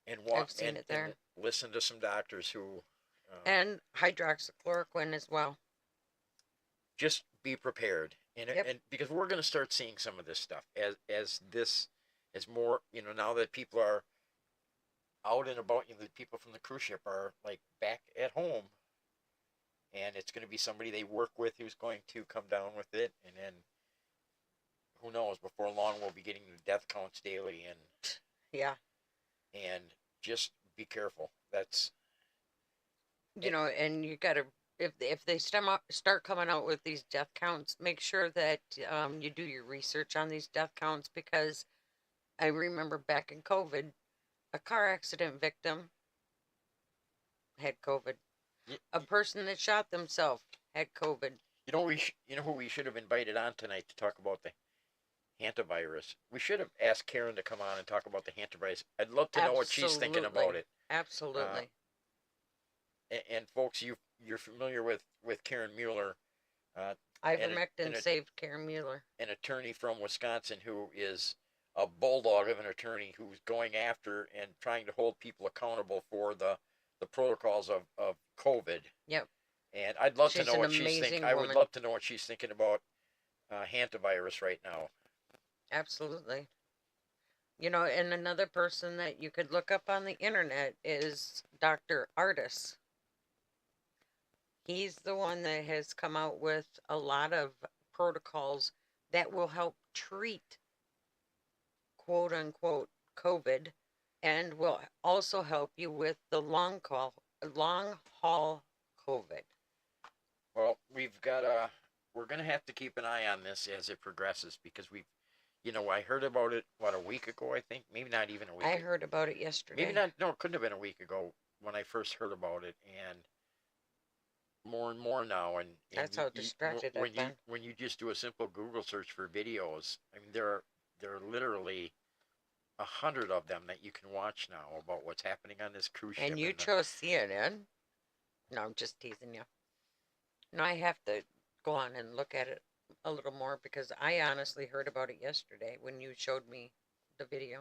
And I've seen it there. And listen to some doctors who. And hydroxychloroquine as well. Just be prepared, and because we're going to start seeing some of this stuff as more, now that people are out and about. The people from the cruise ship are like back at home, and it's going to be somebody they work with who's going to come down with it, and then who knows? Before long, we'll be getting the death counts daily, and just be careful. That's and you got to. If they start coming out with these death counts, make sure that you do your research on these death counts, because I remember back in COVID, a car accident victim had COVID. A person that shot themselves had COVID. You know who we should have invited on tonight to talk about the Hantavirus? We should have asked Karen to come on and talk about the Hantavirus. I'd love to know what she's thinking about it. Absolutely. And folks, you're familiar with Karen Mueller. Ivermectin saved Karen Mueller. An attorney from Wisconsin who is a bulldog of an attorney who's going after and trying to hold people accountable for the protocols of COVID. Yep. And I'd love to She's know an what she's thinking. amazing I would woman. love to know what she's thinking about hantavirus right now. Absolutely. You know, and another person that you could look up on the internet is Dr. Artis. He's the one that has come out with a lot of protocols that will help treat quote unquote COVID and will also help you with the long haul COVID. Well, we're gonna have to keep an eye on this as it progresses because I heard about it a week ago, I think, maybe not even a week. I heard about it yesterday. Maybe not. No, it couldn't have been a week ago when I first heard about it, and more and more now. And That's how distracted I've been. When you just do a simple Google search for videos, I mean, there are literally 100 of them that you can watch now about what's happening on this cruise ship. And you chose CNN? No, I'm just teasing you. No, I have to go on and look at it a little more because I honestly heard about it yesterday when you showed me the video.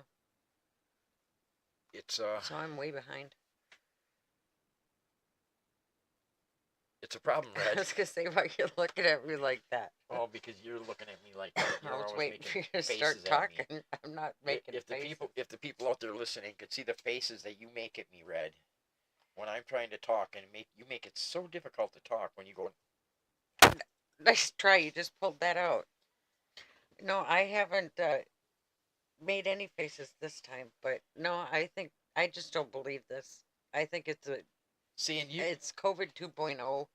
It's So I'm way behind. It's a problem, Red. I was gonna say, why you're looking at me like that? Well, because you're looking at me like you're I was always waiting for making you to start faces at me. talking. I'm not making faces. If the people out there listening could see the faces that you make at me, Red, when I'm trying to talk, and you make it so difficult to talk when you go. Nice try. You just pulled that out. No, I haven't made any faces this time. But no, I just don't believe this. I think it's it's COVID 2.0.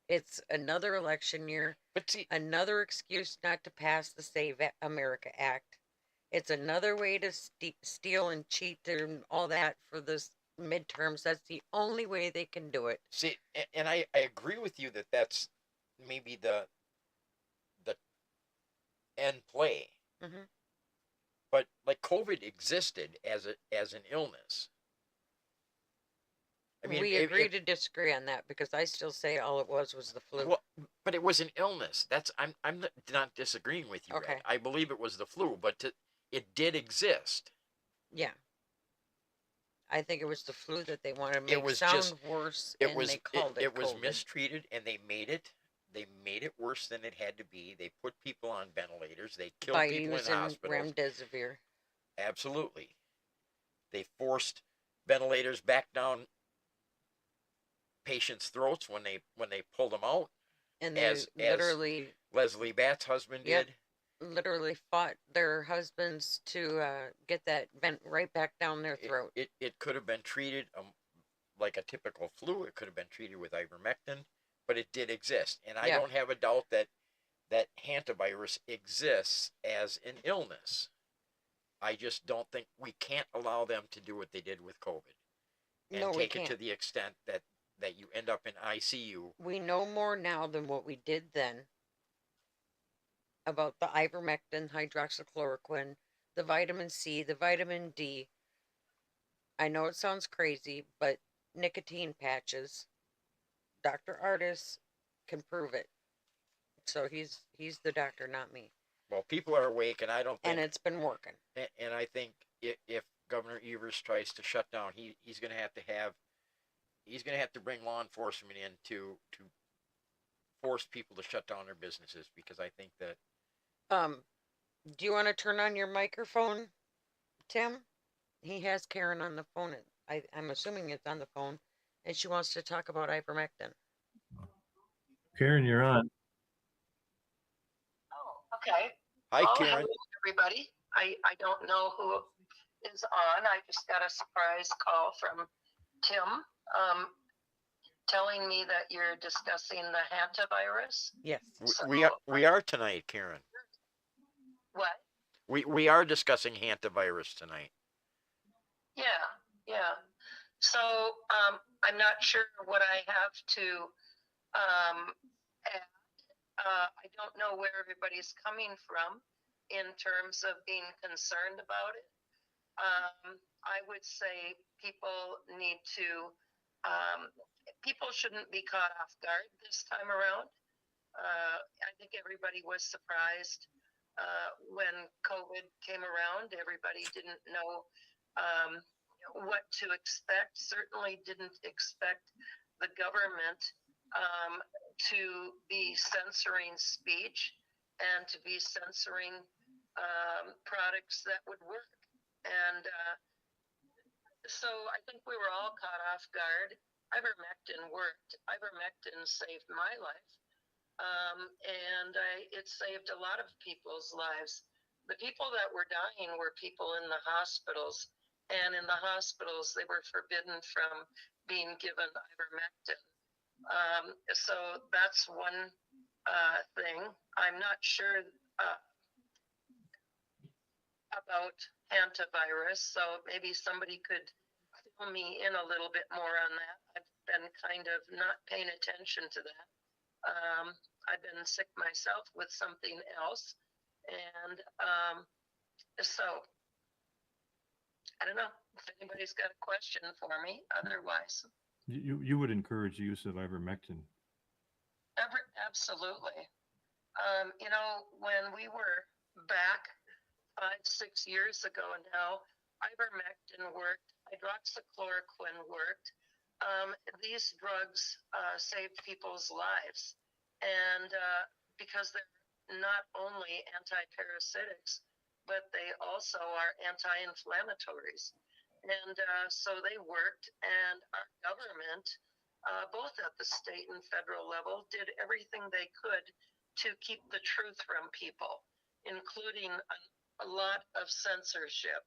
It's another election year. But see, another excuse not to pass the Save America Act. It's another way to steal and cheat and all that for this midterms. That's the only way they can do it. See, and I agree with you that that's maybe the end play. Mm-hmm. But like COVID existed as an illness. I mean, we agree to disagree on that because I still say all it was the flu. Well, but it was an illness. I'm not disagreeing with you. Okay. Red. I believe it was the flu, but it did exist. Yeah. I think it was the flu that they wanted to make sound worse, and they called it. It was COVID. mistreated, and they made it worse than it had to be. They put people on ventilators. They killed people in hospitals. Remdesivir. Absolutely. They forced ventilators back down patients' throats when they pulled them out. And they literally, Leslie Batt's husband did. Literally fought their husbands to get that vent right back down their throat. It could have been treated like a typical flu. It could have been treated with ivermectin, but it did exist. And I don't have a doubt that hantavirus exists as an illness. I just don't think we can't allow them to do what they did with COVID and take it to the extent that you end up in ICU. We know more now than what we did then about the ivermectin, hydroxychloroquine, the vitamin C, the vitamin D. I know it sounds crazy, but nicotine patches, Dr. Artis can prove it. So he's the doctor, not me. Well, people are awake, and I don't think... And it's been working. And I think if Governor Evers tries to shut down, he's going to have to bring law enforcement in to force people to shut down their businesses, because I think that... Do you want to turn on your microphone, Tim? He has Karen on the phone. I'm assuming it's on the phone, and she wants to talk about ivermectin. Karen, you're on. Oh, okay. Hi, Karen. Hello, everybody. I don't know who is on. I just got a surprise call from Tim telling me that you're discussing the hantavirus. Yes. So, we are tonight, Karen. What? We are discussing hantavirus tonight. Yeah. So I'm not sure what I have to add. I don't know where everybody's coming from in terms of being concerned about it. I would say people shouldn't be caught off guard this time around. I think everybody was surprised when COVID came around. Everybody didn't know what to expect, certainly didn't expect the government to be censoring speech and to be censoring products that would work. And so I think we were all caught off guard. Ivermectin worked. Ivermectin saved my life. And it saved a lot of people's lives. The people that were dying were people in the hospitals. And in the hospitals, they were forbidden from being given ivermectin. So that's one thing. I'm not sure about hantavirus, so maybe somebody could fill me in a little bit more on that. I've been kind of not paying attention to that. I've been sick myself with something else, and so I don't know if anybody's got a question for me. Otherwise, You would encourage the use of ivermectin. Absolutely. You know, when we were back 5-6 years ago now, ivermectin worked, hydroxychloroquine worked. These drugs saved people's lives, and because they're not only antiparasitics, but they also are anti-inflammatories. And so they worked, and our government, both at the state and federal level, did everything they could to keep the truth from people, including a lot of censorship.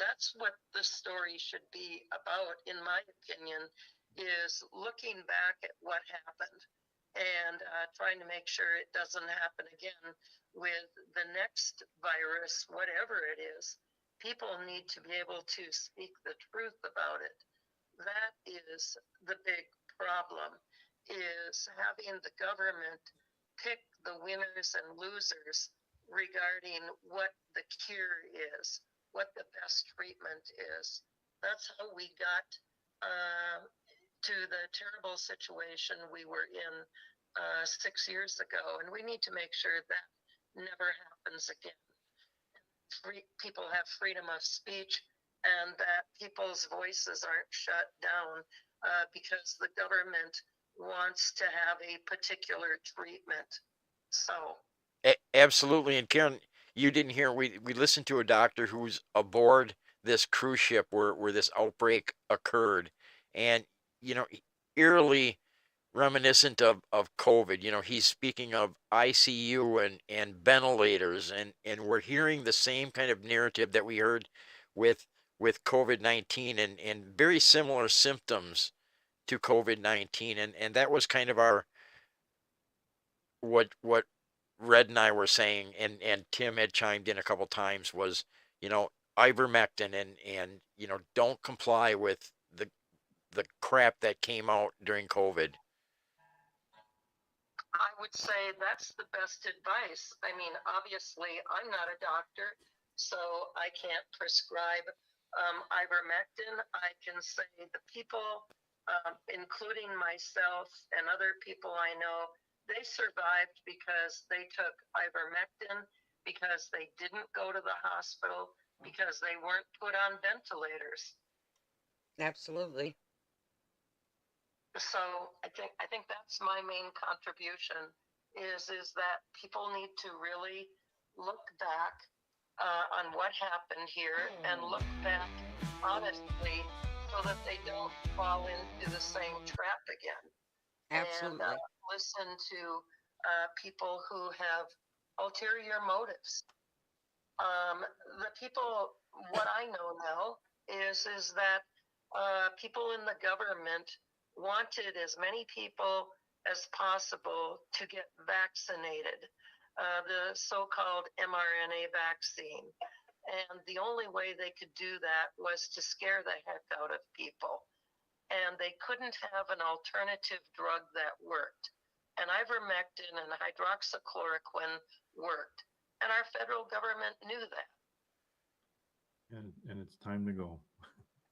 That's what the story should be about, in my opinion, is looking back at what happened and trying to make sure it doesn't happen again with the next virus, whatever it is. People need to be able to speak the truth about it. That is the big problem, is having the government pick the winners and losers regarding what the cure is, what the best treatment is. That's how we got to the terrible situation we were in 6 years ago, and we need to make sure that never happens again. People have freedom of speech, and that people's voices aren't shut down because the government wants to have a particular treatment. So Absolutely. And Karen, you didn't hear, we listened to a doctor who's aboard this cruise ship where this outbreak occurred, and you know, eerily reminiscent of COVID. You know, he's speaking of ICU and ventilators, and we're hearing the same kind of narrative that we heard with COVID-19, and very similar symptoms to COVID-19, and that was kind of our what Red and I were saying, and Tim had chimed in a couple times, was, you know, ivermectin, and you know, don't comply with the crap that came out during COVID. I would say that's the best advice. I mean, obviously, I'm not a doctor, so I can't prescribe ivermectin. I can say the people, including myself and other people I know, they survived because they took ivermectin, because they didn't go to the hospital, because they weren't put on ventilators. Absolutely. So I think that's my main contribution is that people need to really look back on what happened here and look back honestly so that they don't fall into the same trap again. Absolutely. And listen to people who have ulterior motives. The people, what I know now is that people in the government wanted as many people as possible to get vaccinated, the so-called mRNA vaccine. And the only way they could do that was to scare the heck out of people. And they couldn't have an alternative drug that worked. And ivermectin and hydroxychloroquine worked. And our federal government knew that. And it's time to go.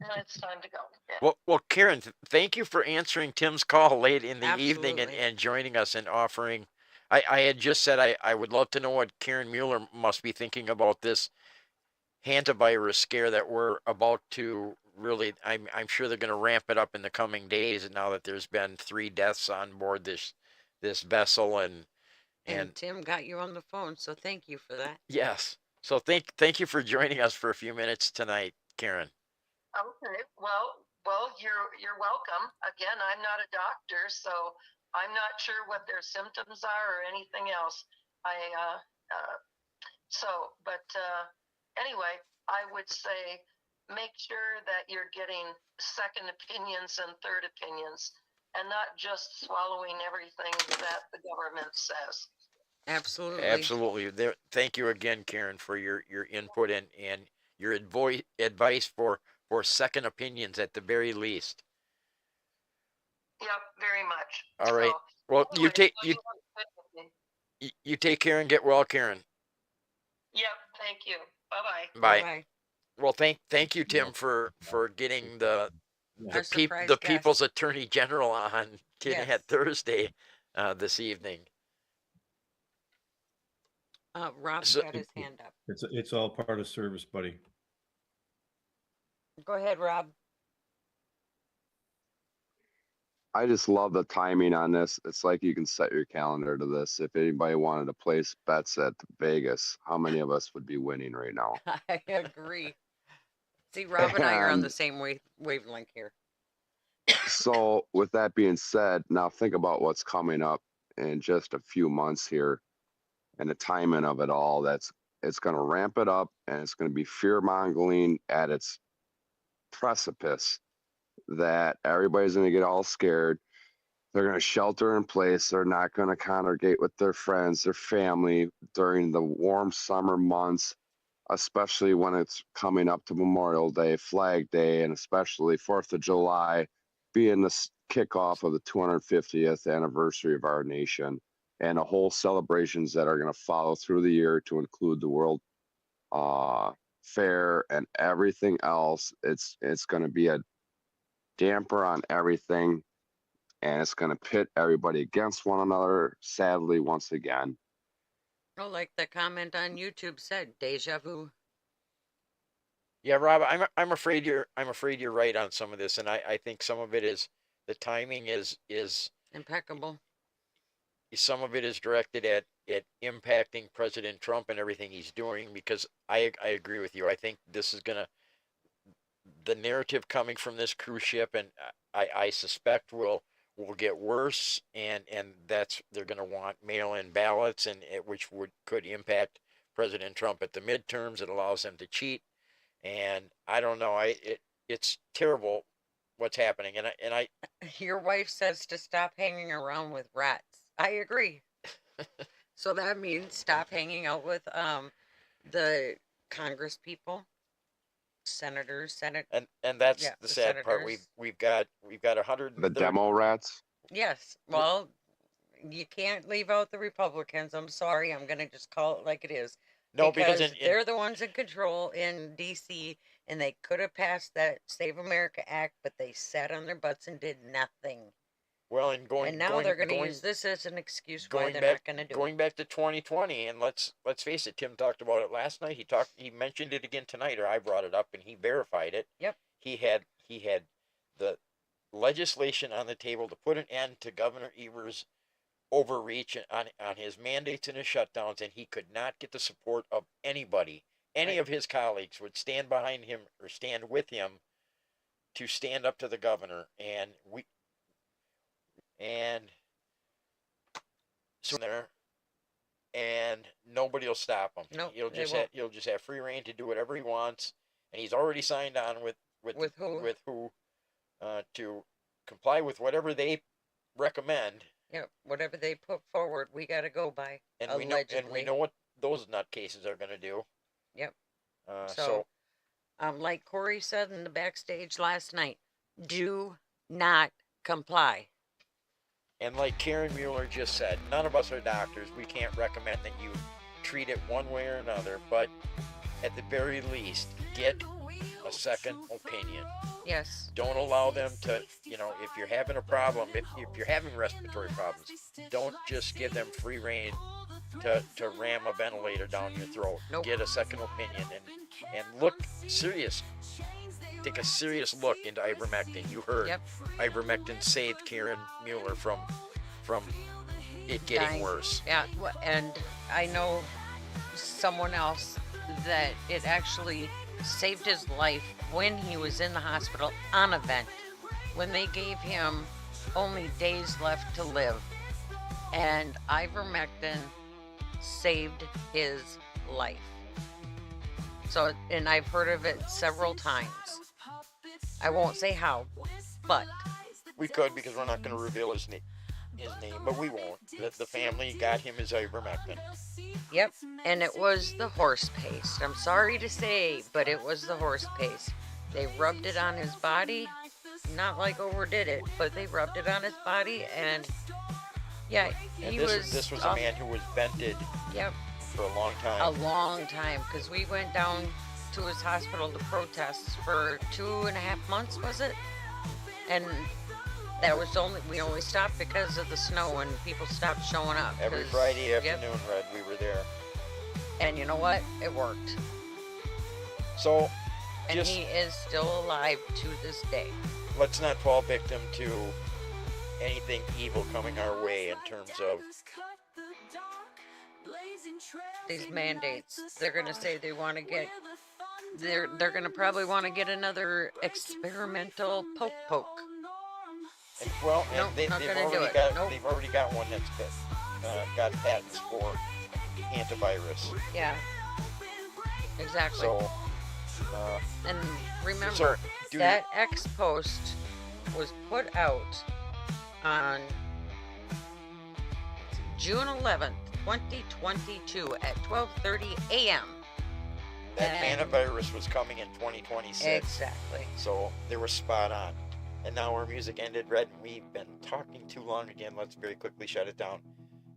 And it's time to go. Yeah. Well, Karen, thank you for answering Tim's call late in the evening Absolutely. and joining us and offering. I had just said I would love to know what Karen Mueller must be thinking about this hantavirus scare that we're about to really, I'm sure they're going to ramp it up in the coming days. Now that there's been 3 deaths on board this vessel, and Tim got you on the phone, so thank you for that. yes. So thank you for joining us for a few minutes tonight, Karen. Okay. Well, you're welcome. Again, I'm not a doctor, so I'm not sure what their symptoms are or anything else. Anyway, I would say make sure that you're getting second opinions and third opinions, and not just swallowing everything that the government says. Absolutely. Thank you again, Karen, for your input and your advice for second opinions at the very least. Yep, very much. All right. Well, anyway, you take care and get well, Karen. Yep. Thank you. Bye-bye. Bye. Bye. Well, thank you, Tim, for getting the surprise guest. People's Attorney General on Tin Hat Yes. Thursday this evening. Rob's got his hand up. It's all part of service, buddy. Go ahead, Rob. I just love the timing on this. It's like you can set your calendar to this. If anybody wanted to place bets at Vegas, how many of us would be winning right now? I agree. See, Rob and I are on the And same wavelength here. so with that being said, now think about what's coming up in just a few months here and the timing of it all. It's going to ramp it up, and it's going to be fear mongering at its precipice, that everybody's going to get all scared. They're going to shelter in place. They're not going to congregate with their friends, their family during the warm summer months, especially when it's coming up to Memorial Day, Flag Day, and especially 4th of July being the kickoff of the 250th anniversary of our nation, and the whole celebrations that are going to follow through the year to include the World Fair and everything else. It's going to be a damper on everything, and it's going to pit everybody against one another, sadly, once again. Oh, like the comment on YouTube said, deja vu. Yeah, Rob, I'm afraid you're right on some of this, and I think some of it is the timing is impeccable. Some of it is directed at impacting President Trump and everything he's doing, because I agree with you. I think this is the narrative coming from this cruise ship, and I suspect will get worse, and they're going to want mail-in ballots, and which could impact President Trump at the midterms. It allows them to cheat, and I don't know. It's terrible what's happening, and I. Your wife says to stop hanging around with rats. I agree. So that means stop hanging out with the Congress people, senators, and that's the sad part. We've got 100 the demo rats. Yes. Well, you can't leave out the Republicans. I'm sorry. I'm going to just call it like it is. No, because they're the ones in control in D.C., and they could have passed that Save America Act, but they sat on their butts and did nothing. Well, and now they're going to use this as an excuse why they're not going to do it. Going back to 2020, and let's face it, Tim talked about it last night. He mentioned it again tonight, or I brought it up, and he verified it. Yep. He had the legislation on the table to put an end to Governor Evers' overreach on his mandates and his shutdowns, and he could not get the support of anybody. Any of his colleagues would stand behind him or stand with him to stand up to the governor, and so there, and nobody will stop him. No, he'll just have free reign to do whatever he wants, and he's already signed on with who to comply with whatever they recommend. Yeah, whatever they put forward, we got to go by. And allegedly. we know what those nutcases are going to do. Yep. So, like Corey said in the backstage last night, do not comply. And like Karen Mueller just said, none of us are doctors. We can't recommend that you treat it one way or another, but at the very least, get a second opinion. Yes. Don't allow them to, if you're having a problem, if you're having respiratory problems, don't just give them free reign to ram a ventilator down your throat. Nope. Get a second opinion and look serious. take a serious look into ivermectin. You heard Yep. ivermectin saved Karen Mueller from it getting Dying. worse. Yeah, and I know someone else that it actually saved his life when he was in the hospital on a vent, when they gave him only days left to live, and ivermectin saved his life. So, and I've heard of it several times. I won't say how, but We could, because we're not going to reveal his name, but we won't. The family got him his ivermectin. yep, and it was the horse paste. I'm sorry to say, but it was the horse paste. They rubbed it on his body, not like overdid it, but they rubbed it on his body, and yeah, And he this was a man who was vented Yep, for a long time. a long time, because we went down to his hospital to protest for 2.5 months, was it? And that was we only stopped because of the snow and people stopped showing up. Every 'cause- Friday yep, afternoon, Red, we were there. and you know what? It worked. So, And just he is still alive to this day. let's not fall victim to anything evil coming our way in terms of These mandates, they're going to say they want to get, they're going to probably want to get another experimental poke. And, well, and Nope, they've not gonna do already it. got Nope. they've already got one that's got patents for Hantavirus. Yeah, exactly. So, And remember, So, do that X post was put out on June 11th, 2022 at 12:30 a.m. that And- Hantavirus was coming in 2026. Exactly. So they were spot on. And now our music ended, Red, and we've been talking too long again. Let's very quickly shut it down.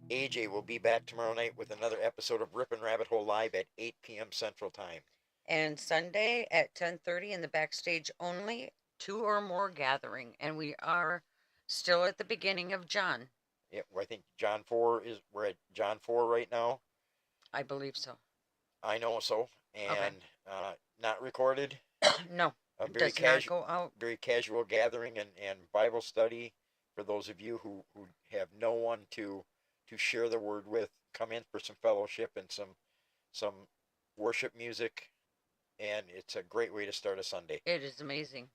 AJ will be back tomorrow night with another episode of Rippin' Rabbit Hole Live at 8 p.m. Central Time. And Sunday at 10:30 in the backstage only, 2 or more gathering. And we are still at the beginning of John. Yeah, I think we're at John 4 right now. I believe so. I know so. And not recorded. No, A it very does not go out. very casual gathering and Bible study for those of you who have no one to share the word with. Come in for some fellowship and some worship music, and it's a great way to start a Sunday. It is amazing.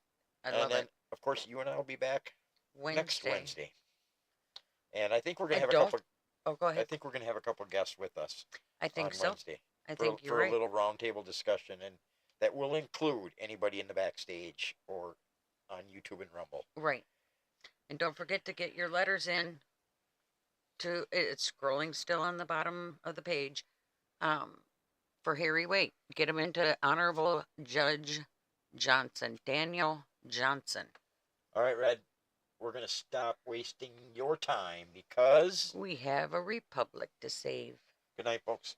I And love then, it. of course, you and I will be back next Wednesday. Wednesday. And I think we're gonna And have a couple. Oh, go I ahead. think we're gonna have a couple guests with us I think on so. Wednesday I for, think you're for right. a little roundtable discussion, and that will include anybody in the backstage or on YouTube and Rumble. Right. And don't forget to get your letters in to, it's scrolling still on the bottom of the page, for Harry Waite. Get him into Honorable Judge Johnson, Daniel Johnson. All right, Red, we're going to stop wasting your time because we have a republic to save. Good night, folks.